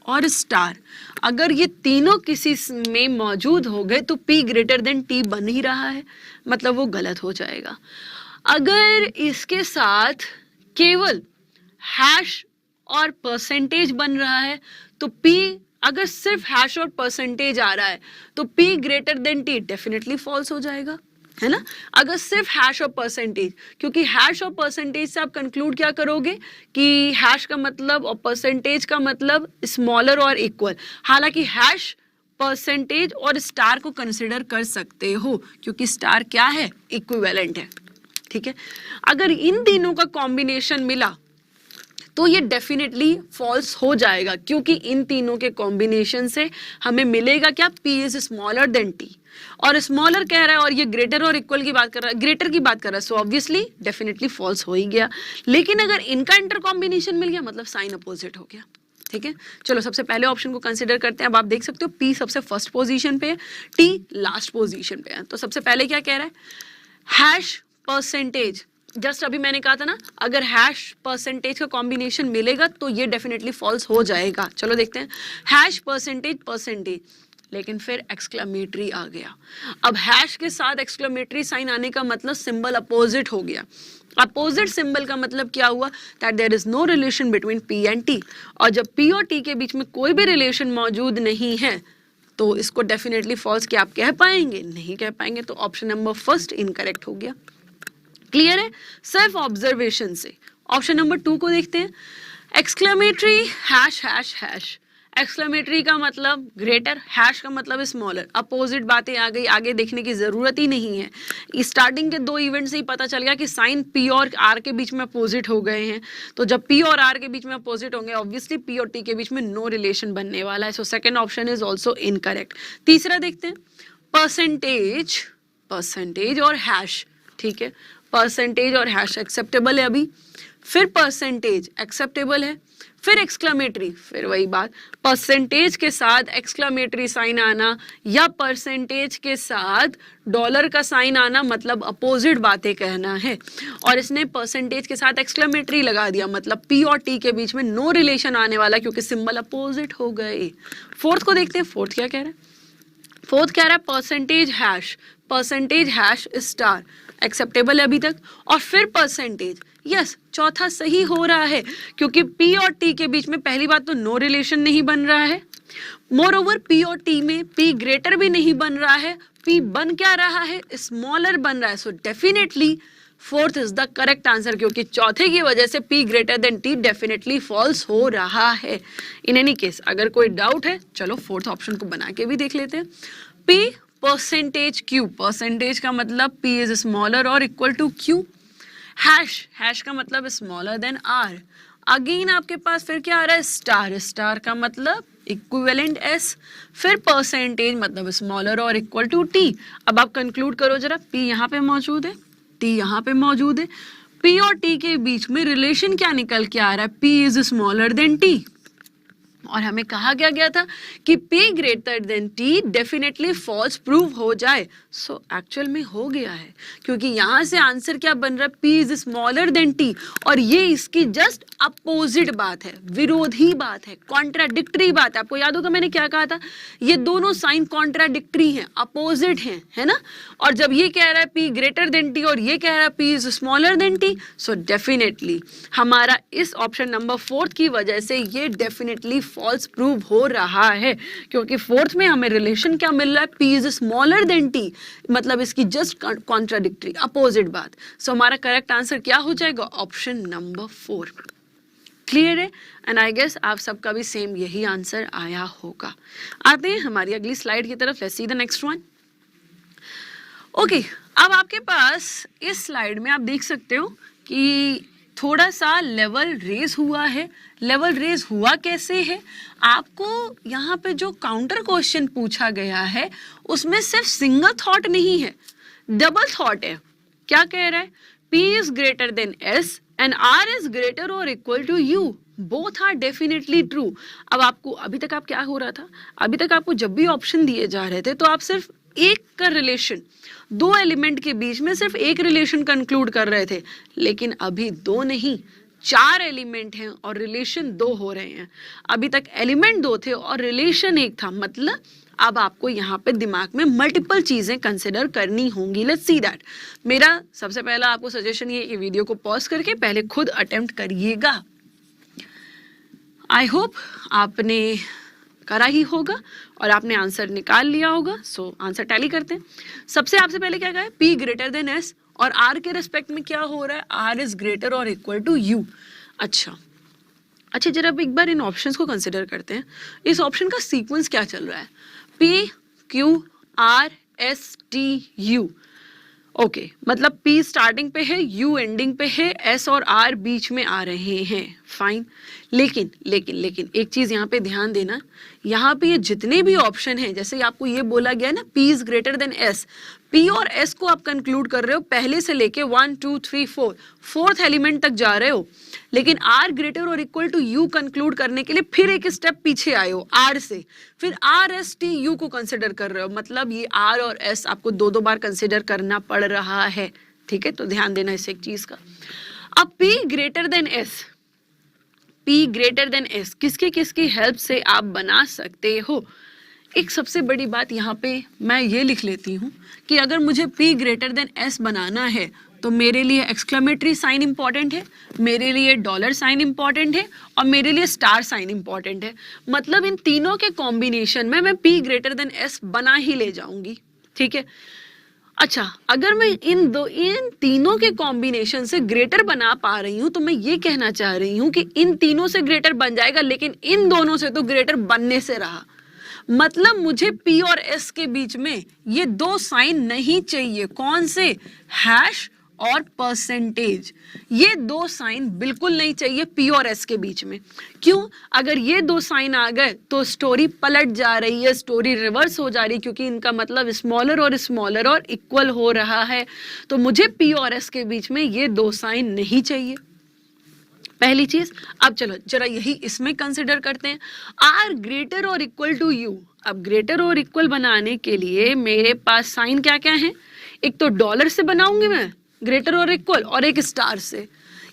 [SPEAKER 1] और स्टार, अगर ये तीनों किसी में मौजूद हो गए तो P ग्रेटर देन T बन ही रहा है, मतलब वो गलत हो जाएगा। अगर इसके साथ केवल हैश और परसेंटेज बन रहा है तो P, अगर सिर्फ हैश और परसेंटेज आ रहा है तो P greater than T definitely false हो जाएगा, है ना। अगर सिर्फ हैश और परसेंटेज, क्योंकि हैश और परसेंटेज से आप कंक्लूड क्या करोगे कि हैश का मतलब और परसेंटेज का मतलब स्मॉलर और इक्वल, हालांकि हैश, परसेंटेज और स्टार को कंसिडर कर सकते हो क्योंकि स्टार क्या है, इक्विवेलेंट है। ठीक है, अगर इन तीनों का कॉम्बिनेशन मिला तो ये डेफिनेटली फॉल्स हो जाएगा क्योंकि इन तीनों के कॉम्बिनेशन से हमें मिलेगा क्या, P is smaller than T, और स्मॉलर कह रहा है और ये ग्रेटर और इक्वल की बात कर रहा है, ग्रेटर की बात कर रहा है, सो ऑब्वियसली डेफिनेटली फॉल्स हो ही गया। लेकिन अगर इनका इंटर कॉम्बिनेशन मिल गया मतलब साइन अपोजिट हो गया। ठीक है, चलो सबसे पहले ऑप्शन को कंसिडर करते हैं। अब आप देख सकते हो P सबसे फर्स्ट पोजीशन पे है, T लास्ट पोजीशन पे है, तो सबसे पहले क्या कह रहा है, हैश परसेंटेज, जस्ट अभी मैंने कहा था ना, अगर हैश परसेंटेज का कॉम्बिनेशन मिलेगा तो ये डेफिनेटली फॉल्स हो जाएगा। चलो देखते हैं, हैश परसेंटेज परसेंटेज, लेकिन फिर एक्सक्लेमेटरी आ गया। अब हैश के साथ एक्सक्लेमेटरी साइन आने का मतलब सिंबल अपोजिट हो गया। अपोजिट सिंबल का मतलब क्या हुआ, that there is no relation between P and T, और जब P और T के बीच में कोई भी रिलेशन मौजूद नहीं है तो इसको डेफिनेटली फॉल्स क्या आप कह पाएंगे, नहीं कह पाएंगे, तो ऑप्शन नंबर फर्स्ट इनकरेक्ट हो गया। क्लियर है, सिर्फ ऑब्जर्वेशन से। ऑप्शन नंबर 2 को देखते हैं, exclamatory hash hash hash, exclamatory का मतलब ग्रेटर, हैश का मतलब स्मॉलर, अपोजिट बातें आ गई, आगे देखने की जरूरत ही नहीं है। स्टार्टिंग के 2 इवेंट से ही पता चल गया कि साइन P और R के बीच में अपोजिट हो गए हैं, तो जब P और R के बीच में अपोजिट होंगे ऑब्वियसली P और T के बीच में नो रिलेशन बनने वाला है, so second option is also incorrect. तीसरा देखते हैं, परसेंटेज, परसेंटेज और हैश, ठीक है, परसेंटेज और हैश एक्सेप्टेबल है अभी, फिर परसेंटेज एक्सेप्टेबल है, फिर एक्सक्लेमेटरी, फिर वही बात, परसेंटेज के साथ एक्सक्लेमेटरी साइन आना या परसेंटेज के साथ डॉलर का साइन आना मतलब अपोजिट बातें कहना है, और इसने परसेंटेज के साथ एक्सक्लेमेटरी लगा दिया मतलब P और T के बीच में नो रिलेशन आने वाला क्योंकि सिंबल अपोजिट हो गए। फोर्थ को देखते हैं, फोर्थ क्या कह रहा है, फोर्थ कह रहा है परसेंटेज हैश स्टार, एक्सेप्टेबल है अभी तक, और फिर परसेंटेज, यस चौथा सही हो रहा है क्योंकि P और T के बीच में पहली बात तो नो रिलेशन नहीं बन रहा है, मोर ओवर P और T में P ग्रेटर भी नहीं बन रहा है, P बन क्या रहा है, स्मॉलर बन रहा है, so definitely fourth is the correct answer क्योंकि चौथे की वजह से P greater than T definitely false हो रहा है। इन एनी केस अगर कोई डाउट है चलो फोर्थ ऑप्शन को बना के भी देख लेते हैं, P परसेंटेज Q, परसेंटेज का मतलब P इज स्मॉलर और equal to Q, hash, hash का मतलब स्मॉलर देन R, अगेन आपके पास फिर क्या आ रहा है, स्टार, स्टार का मतलब इक्विवेलेंट S, फिर परसेंटेज मतलब स्मॉलर और इक्वल टू T। अब आप कंक्लूड करो जरा, P यहाँ पे मौजूद है, T यहाँ पे मौजूद है, P और T के बीच में रिलेशन क्या निकल के आ रहा है, P is smaller than T, और हमें कहा क्या गया था कि P greater than T definitely false prove हो जाए। सो एक्चुअल में हो गया है, क्योंकि यहाँ से आंसर क्या बन रहा है, P is smaller than T, और ये इसकी जस्ट अपोजिट बात है, विरोधी बात है, कॉन्ट्राडिक्टरी बात है। आपको याद होगा मैंने क्या कहा था, ये दोनों साइन कॉन्ट्राडिक्टरी हैं, अपोजिट हैं, है ना। और जब ये कह रहा है P ग्रेटर देन T और ये कह रहा है P is smaller than T, so definitely हमारा इस ऑप्शन नंबर 4 की वजह से ये डेफिनेटली फॉल्स प्रूव हो रहा है, क्योंकि 4th में हमें रिलेशन क्या मिल रहा है, P is smaller than T, मतलब इसकी जस्ट कॉन्ट्राडिक्टरी अपोजिट बात। सो हमारा करेक्ट आंसर क्या हो जाएगा, ऑप्शन नंबर 4। क्लियर है, एंड आई गेस आप सबका भी सेम यही आंसर आया होगा। आते हैं हमारी अगली स्लाइड की तरफ, let's see the next one. Okay, अब आपके पास इस स्लाइड में आप देख सकते हो कि थोड़ा सा लेवल रेज हुआ है। लेवल रेज हुआ कैसे है, आपको यहाँ पे जो काउंटर क्वेश्चन पूछा गया है उसमें सिर्फ सिंगल थॉट नहीं है, डबल थॉट है। क्या कह रहा है, P is greater than S and R is greater और equal to U, both are definitely true. अब आपको अभी तक आप क्या हो रहा था, अभी तक आपको जब भी ऑप्शन दिए जा रहे थे तो आप सिर्फ एक का रिलेशन, दो एलिमेंट के बीच में सिर्फ एक रिलेशन कंक्लूड कर रहे थे, लेकिन अभी दो नहीं 4 एलिमेंट हैं और रिलेशन 2 हो रहे हैं। अभी तक एलिमेंट 2 थे और रिलेशन 1 था, मतलब अब आपको यहाँ पे दिमाग में मल्टीपल चीजें कंसिडर करनी होंगी। Let's see that. मेरा सबसे पहला आपको सजेशन ये वीडियो को पॉज करके पहले खुद अटेम्प्ट करिएगा। आई होप आपने करा ही होगा और आपने आंसर निकाल लिया होगा। सो आंसर टैली करते हैं। सबसे आपसे पहले क्या कहा है, P ग्रेटर देन S, और R के रिस्पेक्ट में क्या हो रहा है, R इज ग्रेटर और इक्वल टू U। अच्छा जरा अब एक बार इन ऑप्शंस को कंसिडर करते हैं। इस ऑप्शन का सीक्वेंस क्या चल रहा है, P Q R S T U। Okay, मतलब P स्टार्टिंग पे है, U एंडिंग पे है, S और R बीच में आ रहे हैं, फाइन। लेकिन एक चीज यहाँ पे ध्यान देना, यहाँ पे ये जितने भी ऑप्शन हैं, जैसे आपको ये बोला गया ना P is greater than S, P और S को आप कंक्लूड कर रहे हो पहले से लेके 1 2 3 4 4th एलिमेंट तक जा रहे हो, लेकिन R ग्रेटर और इक्वल टू U कंक्लूड करने के लिए फिर एक स्टेप पीछे आए हो R से, फिर R S T U को कंसिडर कर रहे हो, मतलब ये R और S आपको दो बार कंसिडर करना पड़ रहा है। ठीक है, तो ध्यान देना इस एक चीज का। अब P greater than S, P greater than S किसके किसकी हेल्प से आप बना सकते हो। एक सबसे बड़ी बात यहाँ पे मैं ये लिख लेती हूँ कि अगर मुझे P ग्रेटर देन S बनाना है तो मेरे लिए एक्सक्लेमेटरी साइन इंपॉर्टेंट है, मेरे लिए डॉलर साइन इंपॉर्टेंट है और मेरे लिए स्टार साइन इंपॉर्टेंट है। मतलब इन तीनों के कॉम्बिनेशन में मैं P ग्रेटर देन S बना ही ले जाऊंगी। ठीक है, अच्छा अगर मैं इन तीनों के कॉम्बिनेशन से ग्रेटर बना पा रही हूँ तो मैं ये कहना चाह रही हूँ कि इन तीनों से ग्रेटर बन जाएगा, लेकिन इन दोनों से तो ग्रेटर बनने से रहा। मतलब मुझे P और S के बीच में ये 2 साइन नहीं चाहिए। कौन से, हैश और परसेंटेज, ये 2 साइन बिल्कुल नहीं चाहिए P और S के बीच में। क्यों, अगर ये 2 साइन आ गए तो स्टोरी पलट जा रही है, स्टोरी रिवर्स हो जा रही है, क्योंकि इनका मतलब स्मॉलर और इक्वल हो रहा है। तो मुझे P और S के बीच में ये 2 साइन नहीं चाहिए, पहली चीज। अब चलो जरा यही इसमें कंसिडर करते हैं, R ग्रेटर और इक्वल टू U। अब ग्रेटर और इक्वल बनाने के लिए मेरे पास साइन क्या क्या है, एक तो डॉलर से बनाऊंगी मैं ग्रेटर और इक्वल, और एक स्टार से।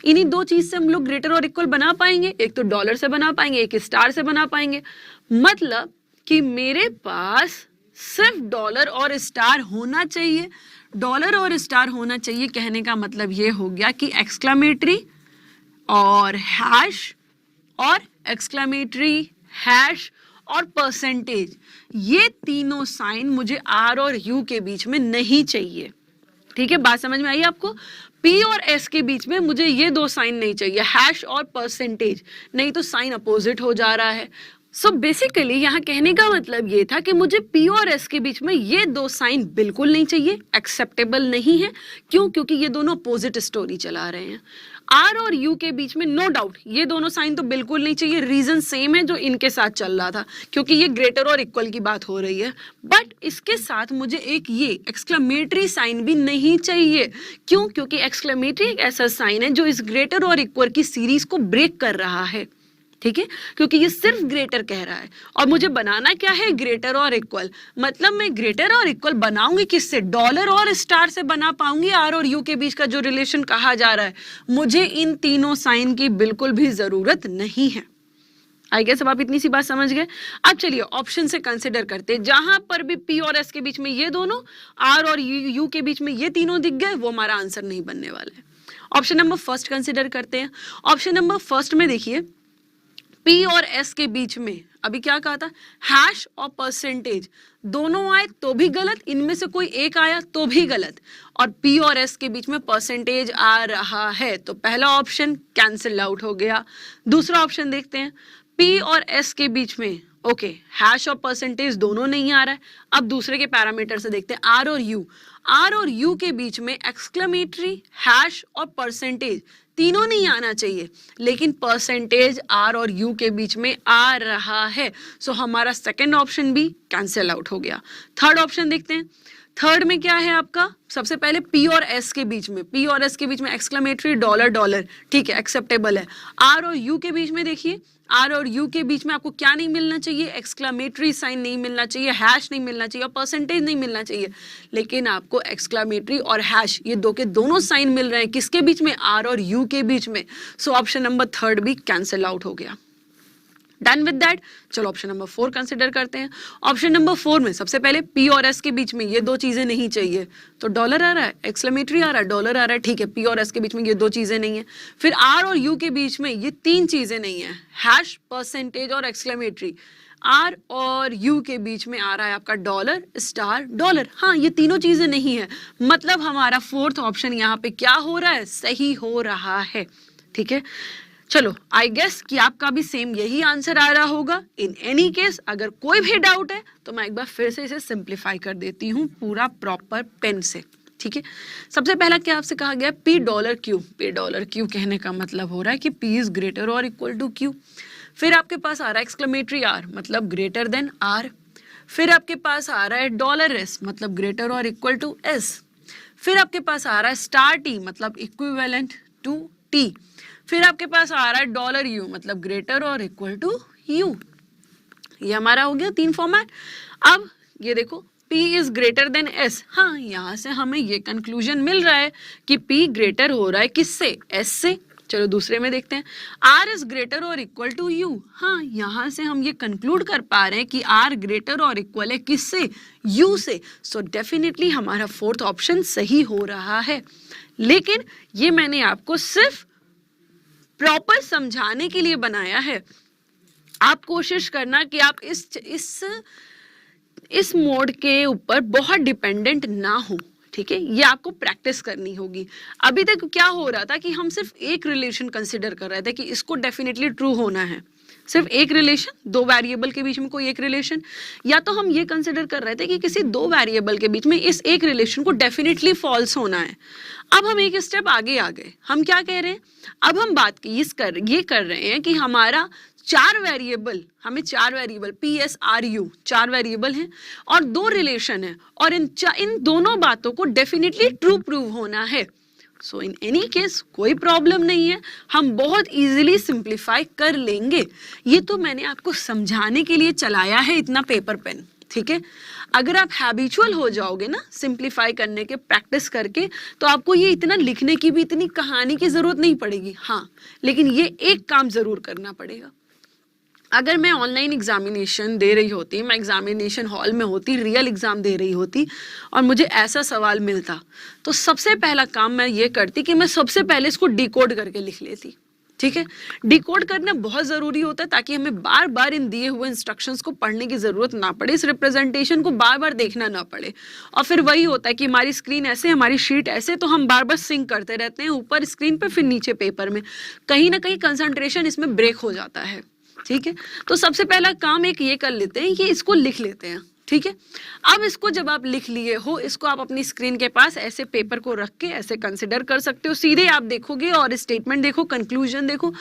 [SPEAKER 1] इन्हीं 2 चीज से हम लोग ग्रेटर और इक्वल बना पाएंगे, एक तो डॉलर से बना पाएंगे, एक स्टार से बना पाएंगे। मतलब कि मेरे पास सिर्फ डॉलर और स्टार होना चाहिए। डॉलर और स्टार होना चाहिए कहने का मतलब ये हो गया कि एक्सक्लेमेटरी और हैश और एक्सक्लेमेटरी हैश और परसेंटेज, ये तीनों साइन मुझे R और U के बीच में नहीं चाहिए। ठीक है, बात समझ में आई आपको। P और S के बीच में मुझे ये 2 साइन नहीं चाहिए, हैश और परसेंटेज, नहीं तो साइन अपोजिट हो जा रहा है। सो बेसिकली यहाँ कहने का मतलब ये था कि मुझे P और S के बीच में ये 2 साइन बिल्कुल नहीं चाहिए, एक्सेप्टेबल नहीं है। क्यों, क्योंकि ये दोनों अपोजिट स्टोरी चला रहे हैं। R और U के बीच में नो डाउट ये दोनों साइन तो बिल्कुल नहीं चाहिए, रीजन सेम है जो इनके साथ चल रहा था, क्योंकि ये ग्रेटर और इक्वल की बात हो रही है। बट इसके साथ मुझे एक ये एक्सक्लेमेटरी साइन भी नहीं चाहिए। क्यों, क्योंकि एक्सक्लेमेटरी एक ऐसा साइन है जो इस ग्रेटर और इक्वल की सीरीज को ब्रेक कर रहा है। ठीक है, क्योंकि ये सिर्फ ग्रेटर कह रहा है और मुझे बनाना क्या है, ग्रेटर और इक्वल। मतलब मैं ग्रेटर और इक्वल बनाऊंगी किससे, डॉलर और स्टार से बना पाऊंगी। आर और यू के बीच का जो रिलेशन कहा जा रहा है, मुझे इन तीनों साइन की बिल्कुल भी जरूरत नहीं है। आई गेस अब आप इतनी सी बात समझ गए। अब चलिए ऑप्शन से कंसिडर करते हैं, जहां पर भी पी और एस के बीच में ये दोनों, आर और यू के बीच में ये तीनों दिख गए, वो हमारा आंसर नहीं बनने वाला है। ऑप्शन नंबर फर्स्ट कंसिडर करते हैं। ऑप्शन नंबर फर्स्ट में देखिए, पी और एस के बीच में अभी क्या कहा था, हैश और परसेंटेज दोनों आए तो भी गलत, इनमें से कोई एक आया तो भी गलत, और पी और एस के बीच में परसेंटेज आ रहा है, तो पहला ऑप्शन कैंसिल आउट हो गया। दूसरा ऑप्शन देखते हैं, पी और एस के बीच में ओके हैश और परसेंटेज दोनों नहीं आ रहा है। अब दूसरे के पैरामीटर से देखते हैं, आर और यू। आर और यू के बीच में एक्सक्लेमेटरी, हैश और परसेंटेज तीनों नहीं आना चाहिए, लेकिन परसेंटेज आर और यू के बीच में आ रहा है, सो हमारा सेकंड ऑप्शन भी कैंसिल आउट हो गया। थर्ड ऑप्शन देखते हैं। थर्ड में क्या है आपका, सबसे पहले पी और एस के बीच में, पी और एस के बीच में एक्सक्लेमेटरी, डॉलर डॉलर, ठीक है, एक्सेप्टेबल है। आर और यू के बीच में देखिए, आर और यू के बीच में आपको क्या नहीं मिलना चाहिए, एक्सक्लेमेटरी साइन नहीं मिलना चाहिए, हैश नहीं मिलना चाहिए और परसेंटेज नहीं मिलना चाहिए, लेकिन आपको एक्सक्लेमेटरी और हैश ये दो के दोनों साइन मिल रहे हैं, किसके बीच में, आर और यू के बीच में। सो ऑप्शन नंबर थर्ड भी कैंसिल आउट हो गया। डन विद दैट, चलो ऑप्शन नंबर 4 कंसिडर करते हैं। ऑप्शन नंबर 4 में सबसे पहले पी और एस के बीच में ये दो चीजें नहीं चाहिए, तो डॉलर आ रहा है, एक्सक्लेमेटरी आ रहा है, डॉलर आ रहा है, ठीक है, पी और एस के बीच में ये दो चीजें नहीं है। फिर आर और यू के बीच में ये तीन चीजें नहीं है, हैश, परसेंटेज और एक्सक्लेमेटरी। आर और यू के बीच में आ रहा है आपका डॉलर, स्टार, डॉलर, हाँ ये तीनों चीजें नहीं है, मतलब हमारा फोर्थ ऑप्शन यहाँ पे क्या हो रहा है, सही हो रहा है। ठीक है, चलो आई गेस कि आपका भी सेम यही आंसर आ रहा होगा। इन एनी केस अगर कोई भी डाउट है तो मैं एक बार फिर से इसे सिंप्लीफाई कर देती हूँ पूरा प्रॉपर पेन से। ठीक है, सबसे पहला क्या आपसे कहा गया, P dollar Q. P dollar Q कहने का मतलब हो रहा है कि पी इज ग्रेटर और इक्वल टू क्यू। फिर आपके पास आ रहा है एक्सक्लेमेटरी आर, मतलब ग्रेटर देन आर। फिर आपके पास आ रहा है डॉलर एस, मतलब ग्रेटर और इक्वल टू एस। फिर आपके पास आ रहा है स्टार टी, मतलब इक्विवेलेंट टू टी। फिर आपके पास आ रहा है डॉलर यू, मतलब ग्रेटर और इक्वल टू यू। ये हमारा हो गया 3 फॉर्मेट। अब ये देखो P is greater than S, हाँ यहाँ से हमें ये कंक्लूजन मिल रहा है कि P ग्रेटर हो रहा है किससे, S से। चलो दूसरे में देखते हैं, R इज ग्रेटर और इक्वल टू U, हाँ यहाँ से हम ये कंक्लूड कर पा रहे हैं कि R ग्रेटर और इक्वल है किससे, U से। सो डेफिनेटली हमारा फोर्थ ऑप्शन सही हो रहा है। लेकिन ये मैंने आपको सिर्फ प्रॉपर समझाने के लिए बनाया है। आप कोशिश करना कि आप इस मोड के ऊपर बहुत डिपेंडेंट ना हो। ठीक है, ये आपको प्रैक्टिस करनी होगी। अभी तक क्या हो रहा था कि हम सिर्फ एक रिलेशन कंसिडर कर रहे थे कि इसको डेफिनेटली ट्रू होना है, सिर्फ एक रिलेशन, दो वेरिएबल के बीच में कोई एक रिलेशन, या तो हम ये कंसिडर कर रहे थे कि किसी दो वेरिएबल के बीच में इस एक रिलेशन को डेफिनेटली फॉल्स होना है। अब हम एक स्टेप आगे आ गए, हम क्या कह रहे हैं, अब हम बात ये कर रहे हैं कि हमारा हमें चार variable P S R you 4 variable हैं और 2 रिलेशन है, और इन दोनों बातों को डेफिनेटली ट्रू प्रूव होना है। सो इन एनी केस कोई प्रॉब्लम नहीं है, हम बहुत इजीली सिंप्लीफाई कर लेंगे। ये तो मैंने आपको समझाने के लिए चलाया है इतना पेपर पेन। ठीक है, अगर आप हैबिचुअल हो जाओगे ना सिंप्लीफाई करने के, प्रैक्टिस करके, तो आपको ये इतना लिखने की भी, इतनी कहानी की जरूरत नहीं पड़ेगी। हाँ, लेकिन ये एक काम जरूर करना पड़ेगा। अगर मैं ऑनलाइन एग्जामिनेशन दे रही होती, मैं एग्जामिनेशन हॉल में होती, रियल एग्जाम दे रही होती, और मुझे ऐसा सवाल मिलता, तो सबसे पहला काम मैं ये करती कि मैं सबसे पहले इसको डिकोड करके लिख लेती। ठीक है, डिकोड करना बहुत जरूरी होता है ताकि हमें बार बार इन दिए हुए इंस्ट्रक्शंस को पढ़ने की जरूरत ना पड़े, इस रिप्रेजेंटेशन को बार बार देखना ना पड़े। और फिर वही होता है कि हमारी स्क्रीन ऐसे, हमारी शीट ऐसे, तो हम बार बार सिंक करते रहते हैं, ऊपर स्क्रीन पे फिर नीचे पेपर में, कहीं ना कहीं कंसंट्रेशन इसमें ब्रेक हो जाता है। ठीक है, तो सबसे पहला काम एक ये कर लेते हैं कि इसको लिख लेते हैं। ठीक है, अब इसको जब आप लिख लिए हो, इसको आप अपनी स्क्रीन के पास ऐसे पेपर को रख के ऐसे कंसिडर कर सकते हो। सीधे आप देखोगे और स्टेटमेंट देखो, कंक्लूजन देखो,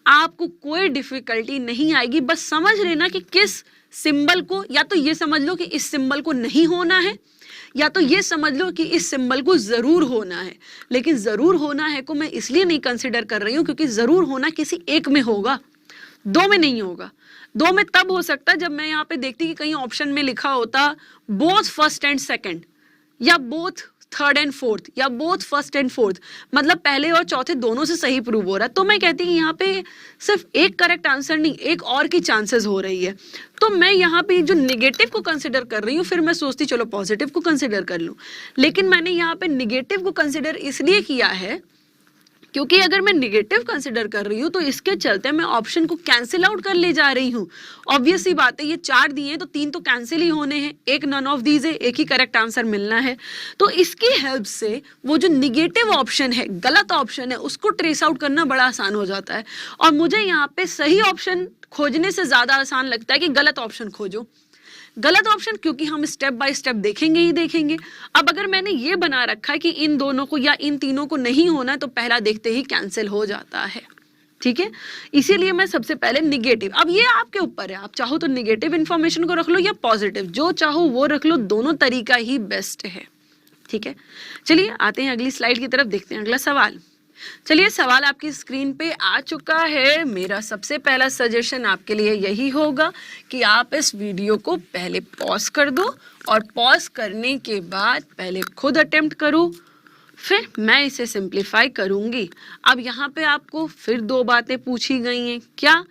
[SPEAKER 1] आपको कोई डिफिकल्टी नहीं आएगी। बस समझ लेना कि किस सिंबल को, या तो ये समझ लो कि इस सिंबल को नहीं होना है, या तो ये समझ लो कि इस सिंबल को जरूर होना है। लेकिन जरूर होना है को मैं इसलिए नहीं कंसिडर कर रही हूँ क्योंकि जरूर होना किसी एक में होगा। दो में नहीं होगा। दो में तब हो सकता है जब मैं यहाँ पे देखती कि कहीं ऑप्शन में लिखा होता बोथ फर्स्ट एंड सेकंड, या बोथ थर्ड एंड फोर्थ, या बोथ फर्स्ट एंड फोर्थ, मतलब पहले और चौथे दोनों से सही प्रूव हो रहा है, तो मैं कहती कि यहाँ पे सिर्फ एक करेक्ट आंसर नहीं, एक और की चांसेस हो रही है। तो मैं यहाँ पे जो निगेटिव को कंसिडर कर रही हूँ, फिर मैं सोचती चलो पॉजिटिव को कंसिडर कर लूँ, लेकिन मैंने यहाँ पे निगेटिव को कंसिडर इसलिए किया है क्योंकि अगर मैं निगेटिव कंसिडर कर रही हूँ तो इसके चलते मैं ऑप्शन को कैंसिल आउट कर ले जा रही हूँ। ऑब्वियस सी बात है, ये 4 दिए हैं तो 3 तो कैंसिल ही होने हैं, एक नन ऑफ दीज है, एक ही करेक्ट आंसर मिलना है। तो इसकी हेल्प से वो जो निगेटिव ऑप्शन है, गलत ऑप्शन है, उसको ट्रेस आउट करना बड़ा आसान हो जाता है। और मुझे यहाँ पे सही ऑप्शन खोजने से ज्यादा आसान लगता है कि गलत ऑप्शन खोजो। गलत ऑप्शन क्योंकि हम स्टेप बाय स्टेप देखेंगे ही देखेंगे। अब अगर मैंने ये बना रखा है कि इन दोनों को या इन तीनों को नहीं होना है तो पहला देखते ही कैंसिल हो जाता है, ठीक है। इसीलिए मैं सबसे पहले निगेटिव, अब ये आपके ऊपर है, आप चाहो तो निगेटिव इंफॉर्मेशन को रख लो या पॉजिटिव, जो चाहो वो रख लो, दोनों तरीका ही बेस्ट है, ठीक है। चलिए आते हैं अगली स्लाइड की तरफ, देखते हैं अगला सवाल। चलिए सवाल आपकी स्क्रीन पे आ चुका है। मेरा सबसे पहला सजेशन आपके लिए यही होगा कि आप इस वीडियो को पहले पॉज कर दो और पॉज करने के बाद पहले खुद अटेम्प्ट करो, फिर मैं इसे सिंप्लीफाई करूंगी। अब यहाँ पे आपको फिर 2 बातें पूछी गई हैं, क्या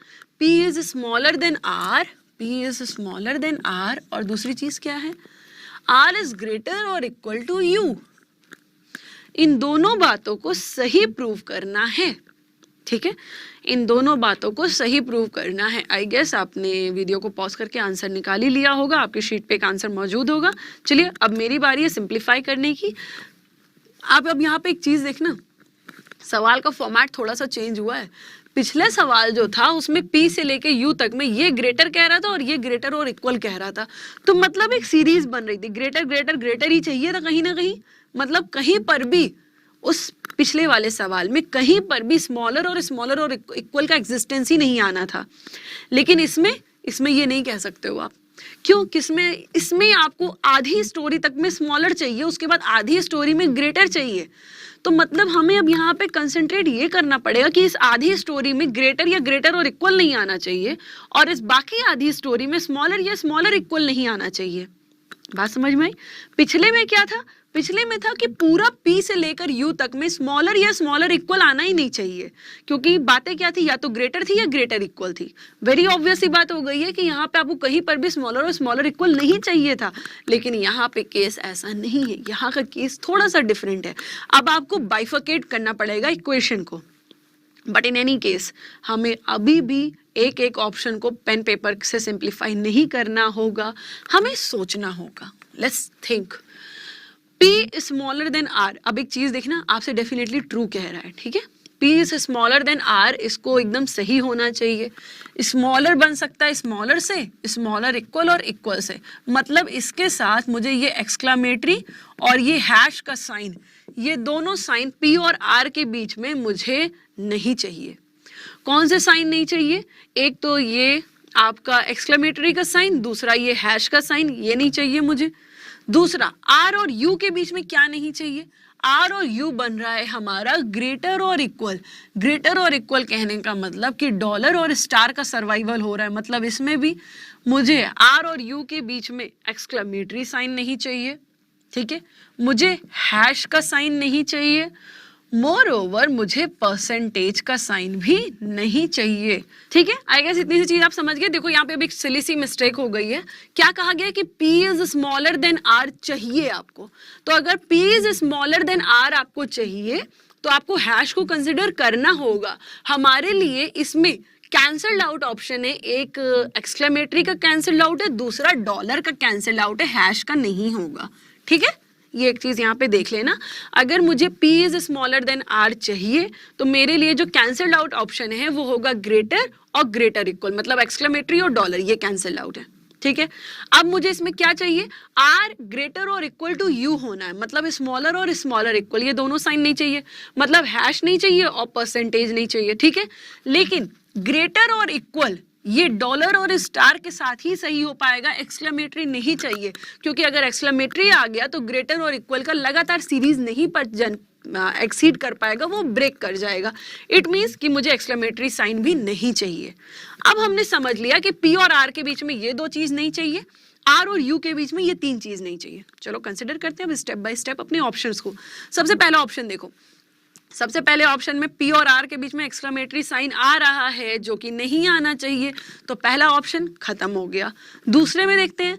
[SPEAKER 1] P is smaller than R, P is smaller than R, और दूसरी चीज क्या है, R इज ग्रेटर और इक्वल टू U। इन दोनों बातों को सही प्रूव करना है, ठीक है। इन दोनों बातों को सही प्रूव करना है। आई गेस आपने वीडियो को पॉज करके आंसर निकाल ही लिया होगा, आपकी शीट पे एक आंसर मौजूद होगा। चलिए अब मेरी बारी है सिंप्लीफाई करने की। आप अब यहाँ पे एक चीज देखना, सवाल का फॉर्मेट थोड़ा सा चेंज हुआ है। पिछले सवाल जो था उसमें P से लेके U तक में ये ग्रेटर कह रहा था और ये ग्रेटर और इक्वल कह रहा था, तो मतलब एक सीरीज बन रही थी, ग्रेटर ग्रेटर ग्रेटर ही चाहिए था कहीं ना कहीं, मतलब कहीं पर भी उस पिछले वाले सवाल में कहीं पर भी स्मॉलर और इक्वल का एग्जिस्टेंस ही नहीं आना था। लेकिन इसमें ये नहीं कह सकते हो आप, क्यों, किसमें, इसमें आपको आधी स्टोरी तक में स्मॉलर चाहिए, उसके बाद आधी स्टोरी में ग्रेटर चाहिए। तो मतलब हमें अब यहाँ पे कंसंट्रेट ये करना पड़ेगा कि इस आधी स्टोरी में ग्रेटर या ग्रेटर और इक्वल नहीं आना चाहिए, और इस बाकी आधी स्टोरी में स्मॉलर या स्मॉलर इक्वल नहीं आना चाहिए। बात समझ में आई? पिछले में क्या था, पिछले में था कि पूरा P से लेकर U तक में स्मॉलर या स्मॉलर इक्वल आना ही नहीं चाहिए, क्योंकि बातें क्या थी, या तो ग्रेटर थी या ग्रेटर इक्वल थी। वेरी ऑब्वियस सी बात हो गई है कि यहाँ पे आपको कहीं पर भी स्मॉलर और स्मॉलर इक्वल नहीं चाहिए था, लेकिन यहाँ पे केस ऐसा नहीं है, यहाँ का केस थोड़ा सा डिफरेंट है। अब आपको बाइफर्केट करना पड़ेगा इक्वेशन को, बट इन एनी केस हमें अभी भी एक एक ऑप्शन को पेन पेपर से सिंप्लीफाई नहीं करना होगा, हमें सोचना होगा। Let's think, P smaller than R। अब एक चीज देखना, आपसे डेफिनेटली ट्रू कह रहा है, ठीक है। P is smaller than R, इसको एकदम सही होना चाहिए। स्मॉलर बन सकता है स्मॉलर से, स्मॉलर इक्वल और इक्वल से, मतलब इसके साथ मुझे ये एक्सक्लामेटरी और ये हैश का साइन, ये दोनों साइन P और R के बीच में मुझे नहीं चाहिए। कौन से साइन नहीं चाहिए, एक तो ये आपका एक्सक्लेमेटरी का साइन, दूसरा ये हैश का साइन, ये नहीं चाहिए मुझे। दूसरा R और U के बीच में क्या नहीं चाहिए, R और U बन रहा है हमारा ग्रेटर और इक्वल। ग्रेटर और इक्वल कहने का मतलब कि डॉलर और स्टार का सर्वाइवल हो रहा है, मतलब इसमें भी मुझे R और U के बीच में एक्सक्लेमेटरी साइन नहीं चाहिए, ठीक है। मुझे हैश का साइन नहीं चाहिए, मोर ओवर मुझे परसेंटेज का साइन भी नहीं चाहिए, ठीक है। आई गेस इतनी सी चीज आप समझ गए। देखो यहाँ पे अभी सिली सी मिस्टेक हो गई है, क्या कहा गया कि P is smaller than R चाहिए आपको, तो अगर P is smaller than R आपको चाहिए तो आपको हैश को कंसिडर करना होगा। हमारे लिए इसमें कैंसल्ड आउट ऑप्शन है, एक एक्सक्लेमेटरी का कैंसल्ड आउट है, दूसरा डॉलर का कैंसल्ड आउट है, हैश का नहीं होगा, ठीक है। ये एक चीज यहाँ पे देख लेना, अगर मुझे P is smaller than R चाहिए तो मेरे लिए जो कैंसल्ड आउट ऑप्शन है वो होगा ग्रेटर और ग्रेटर इक्वल, मतलब एक्सक्लेमेटरी और डॉलर, ये कैंसल्ड आउट है, ठीक है। अब मुझे इसमें क्या चाहिए, R ग्रेटर और इक्वल टू U होना है, मतलब स्मॉलर और स्मॉलर इक्वल, ये दोनों साइन नहीं चाहिए, मतलब हैश नहीं चाहिए और परसेंटेज नहीं चाहिए, ठीक है। लेकिन ग्रेटर और इक्वल ये डॉलर और स्टार के साथ ही सही हो पाएगा, एक्सक्लेमेटरी नहीं चाहिए, क्योंकि अगर एक्सक्लेमेटरी आ गया तो ग्रेटर और इक्वल का लगातार सीरीज नहीं एक्सीड कर पाएगा, वो ब्रेक कर जाएगा। इट मीन्स कि मुझे एक्सक्लेमेटरी साइन भी नहीं चाहिए। अब हमने समझ लिया कि पी और आर के बीच में ये दो चीज नहीं चाहिए, आर और यू के बीच में ये तीन चीज नहीं चाहिए। चलो कंसिडर करते हैं अब स्टेप बाय स्टेप अपने ऑप्शंस को। सबसे पहला ऑप्शन देखो, सबसे पहले ऑप्शन में पी और आर के बीच में एक्सक्लेमेटरी साइन आ रहा है जो कि नहीं आना चाहिए, तो पहला ऑप्शन खत्म हो गया। दूसरे में देखते हैं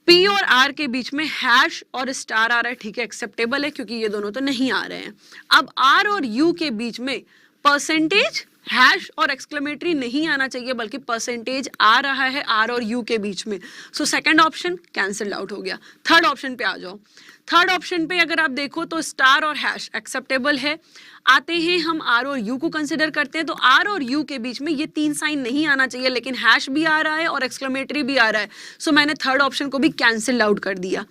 [SPEAKER 1] पी और आर के बीच में हैश और स्टार आ रहा है, ठीक है, एक्सेप्टेबल है क्योंकि ये दोनों तो नहीं आ रहे हैं। अब आर और यू के बीच में परसेंटेज, हैश और एक्सक्लेमेटरी नहीं आना चाहिए बल्कि परसेंटेज आ रहा है आर और यू के बीच में। So second option cancel out हो गया। थर्ड ऑप्शन पे आ जाओ। थर्ड ऑप्शन पे अगर आप देखो तो स्टार और हैश एक्सेप्टेबल है। आते हैं हम आर और यू को कंसिडर करते हैं, तो आर और यू के बीच में ये तीन साइन नहीं आना चाहिए, लेकिन हैश भी आ रहा है और एक्सक्लेमेटरी भी आ रहा है। सो मैंने थर्ड ऑप्शन को भी कैंसिल आउट कर दिया।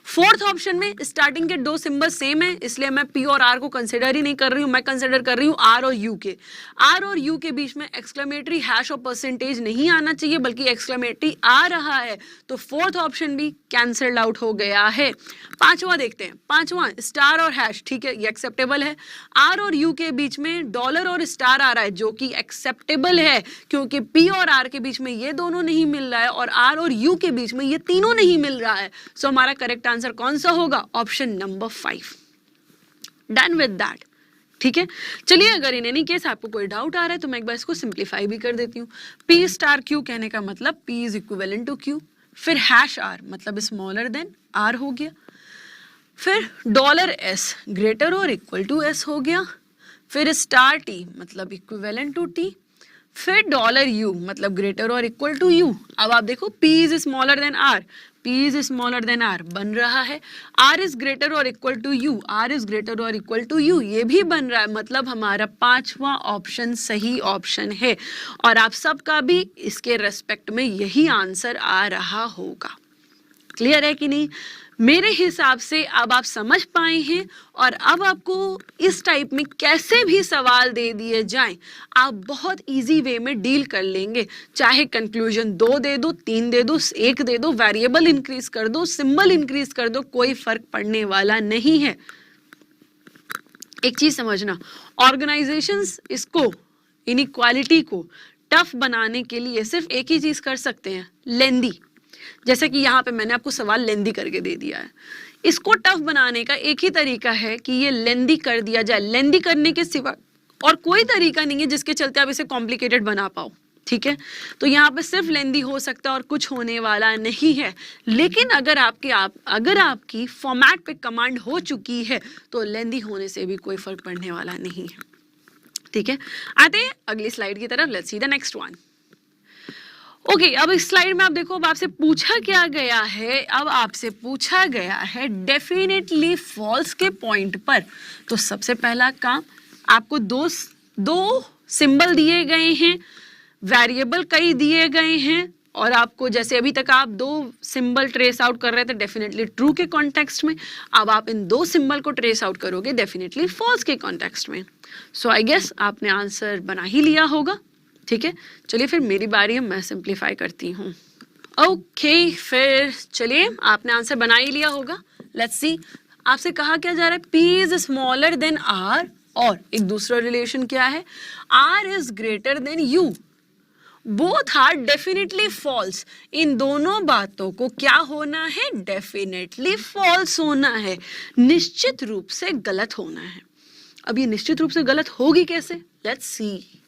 [SPEAKER 1] फोर्थ ऑप्शन में स्टार्टिंग के दो सिंबल सेम है, इसलिए मैं पी और आर को कंसिडर ही नहीं कर रही हूँ, मैं कंसिडर कर रही हूँ आर और यू के। आर और यू के बीच में एक्सक्लेमेटरी, हैश और परसेंटेज नहीं आना चाहिए बल्कि एक्सक्लेमेटरी आ रहा है, तो फोर्थ ऑप्शन भी कैंसिल आउट हो गया है। पांचवा देखते हैं, पांचवा स्टार और हैश, ठीक है, ये एक्सेप्टेबल है। आर और यू के बीच में डॉलर और स्टार आ रहा है जो कि एक्सेप्टेबल है क्योंकि पी और आर के बीच में ये दोनों नहीं मिल रहा है और आर और यू के बीच में ये तीनों नहीं मिल रहा है। सो हमारा करेक्ट आंसर कौन सा होगा? Option number 5। Done with that, ठीक है। चलिए, अगर इन एनी केस आपको कोई डाउट आ रहा है तो मैं एक बार इसको सिंप्लीफाई भी कर देती हूँ। पी स्टार क्यू कहने का मतलब P is equivalent to Q, फिर हैश आर मतलब स्मॉलर देन आर हो गया, फिर डॉलर एस ग्रेटर और इक्वल टू एस हो गया, फिर स्टार टी मतलब इक्विवेलेंट टू टी, फिर डॉलर यू मतलब ग्रेटर और इक्वल टू यू। अब आप देखो P is smaller than R, P is smaller than R बन रहा है, R इज ग्रेटर और equal to U, R is greater और इक्वल टू U ये भी बन रहा है, मतलब हमारा पांचवा ऑप्शन सही ऑप्शन है और आप सबका भी इसके रेस्पेक्ट में यही आंसर आ रहा होगा। क्लियर है कि नहीं? मेरे हिसाब से अब आप समझ पाए हैं और अब आपको इस टाइप में कैसे भी सवाल दे दिए जाएं आप बहुत इजी वे में डील कर लेंगे। चाहे कंक्लूजन 2 दे दो, 3 दे दो, 1 दे दो, वेरिएबल इंक्रीज कर दो, सिंबल इंक्रीज कर दो, कोई फर्क पड़ने वाला नहीं है। एक चीज समझना, ऑर्गेनाइजेशंस इसको, इनइक्वालिटी को टफ बनाने के लिए सिर्फ एक ही चीज कर सकते हैं, लेंदी। जैसे कि यहाँ पे मैंने आपको सवाल लेंदी करके दे दिया है, इसको टफ बनाने का एक ही तरीका है कि ये लेंदी कर दिया जाए। लेंदी करने के सिवा और कोई तरीका नहीं है जिसके चलते आप इसे कॉम्प्लिकेटेड बना पाओ, ठीक है। तो यहाँ पे सिर्फ लेंदी हो सकता है और कुछ होने वाला नहीं है। लेकिन अगर आपकी फॉर्मेट पे कमांड हो चुकी है तो लेंदी होने से भी कोई फर्क पड़ने वाला नहीं है, ठीक है। आते हैं अगली स्लाइड की तरफ, let's see the next one. Okay, अब इस स्लाइड में आप देखो, अब आपसे पूछा क्या गया है, अब आपसे पूछा गया है डेफिनेटली फॉल्स के पॉइंट पर। तो सबसे पहला काम, आपको दो सिंबल दिए गए हैं, वेरिएबल कई दिए गए हैं और आपको जैसे अभी तक आप 2 सिंबल ट्रेस आउट कर रहे थे डेफिनेटली ट्रू के कॉन्टेक्स्ट में, अब आप इन 2 सिंबल को ट्रेस आउट करोगे डेफिनेटली फॉल्स के कॉन्टेक्स्ट में। सो आई गेस आपने आंसर बना ही लिया होगा, ठीक है। चलिए फिर मेरी बारी है, मैं सिंप्लीफाई करती हूँ। ओके, फिर चलिए आपने आंसर बना ही लिया होगा। लेट्स सी, आपसे कहा क्या जा रहा है, P is smaller than R और एक दूसरा रिलेशन क्या है, R is greater than U। Both are definitely false. इन दोनों बातों को क्या होना है, डेफिनेटली फॉल्स होना है, निश्चित रूप से गलत होना है। अब ये निश्चित रूप से गलत होगी कैसे, लेट्स सी।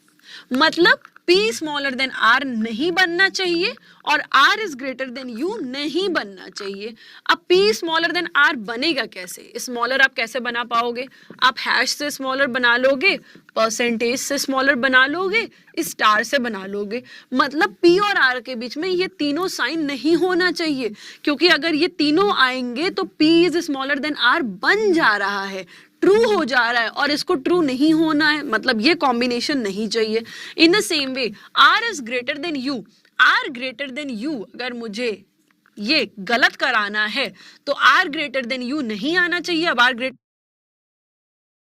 [SPEAKER 1] मतलब P स्मॉलर देन R नहीं बनना चाहिए और R is greater than U नहीं बनना चाहिए। अब P स्मॉलर देन R बनेगा कैसे? स्मॉलर आप कैसे बना पाओगे? आप हैश से स्मॉलर बना लोगे, परसेंटेज से स्मॉलर बना लोगे, स्टार से बना लोगे। मतलब P और R के बीच में ये तीनों साइन नहीं होना चाहिए, क्योंकि अगर ये तीनों आएंगे तो P is smaller than R बन जा रहा है, ट्रू हो जा रहा है और इसको ट्रू नहीं होना है, मतलब ये कॉम्बिनेशन नहीं चाहिए। In the same way R is greater than U, R greater than U अगर मुझे ये गलत कराना है तो R ग्रेटर देन U नहीं आना चाहिए। अब R ग्रेटर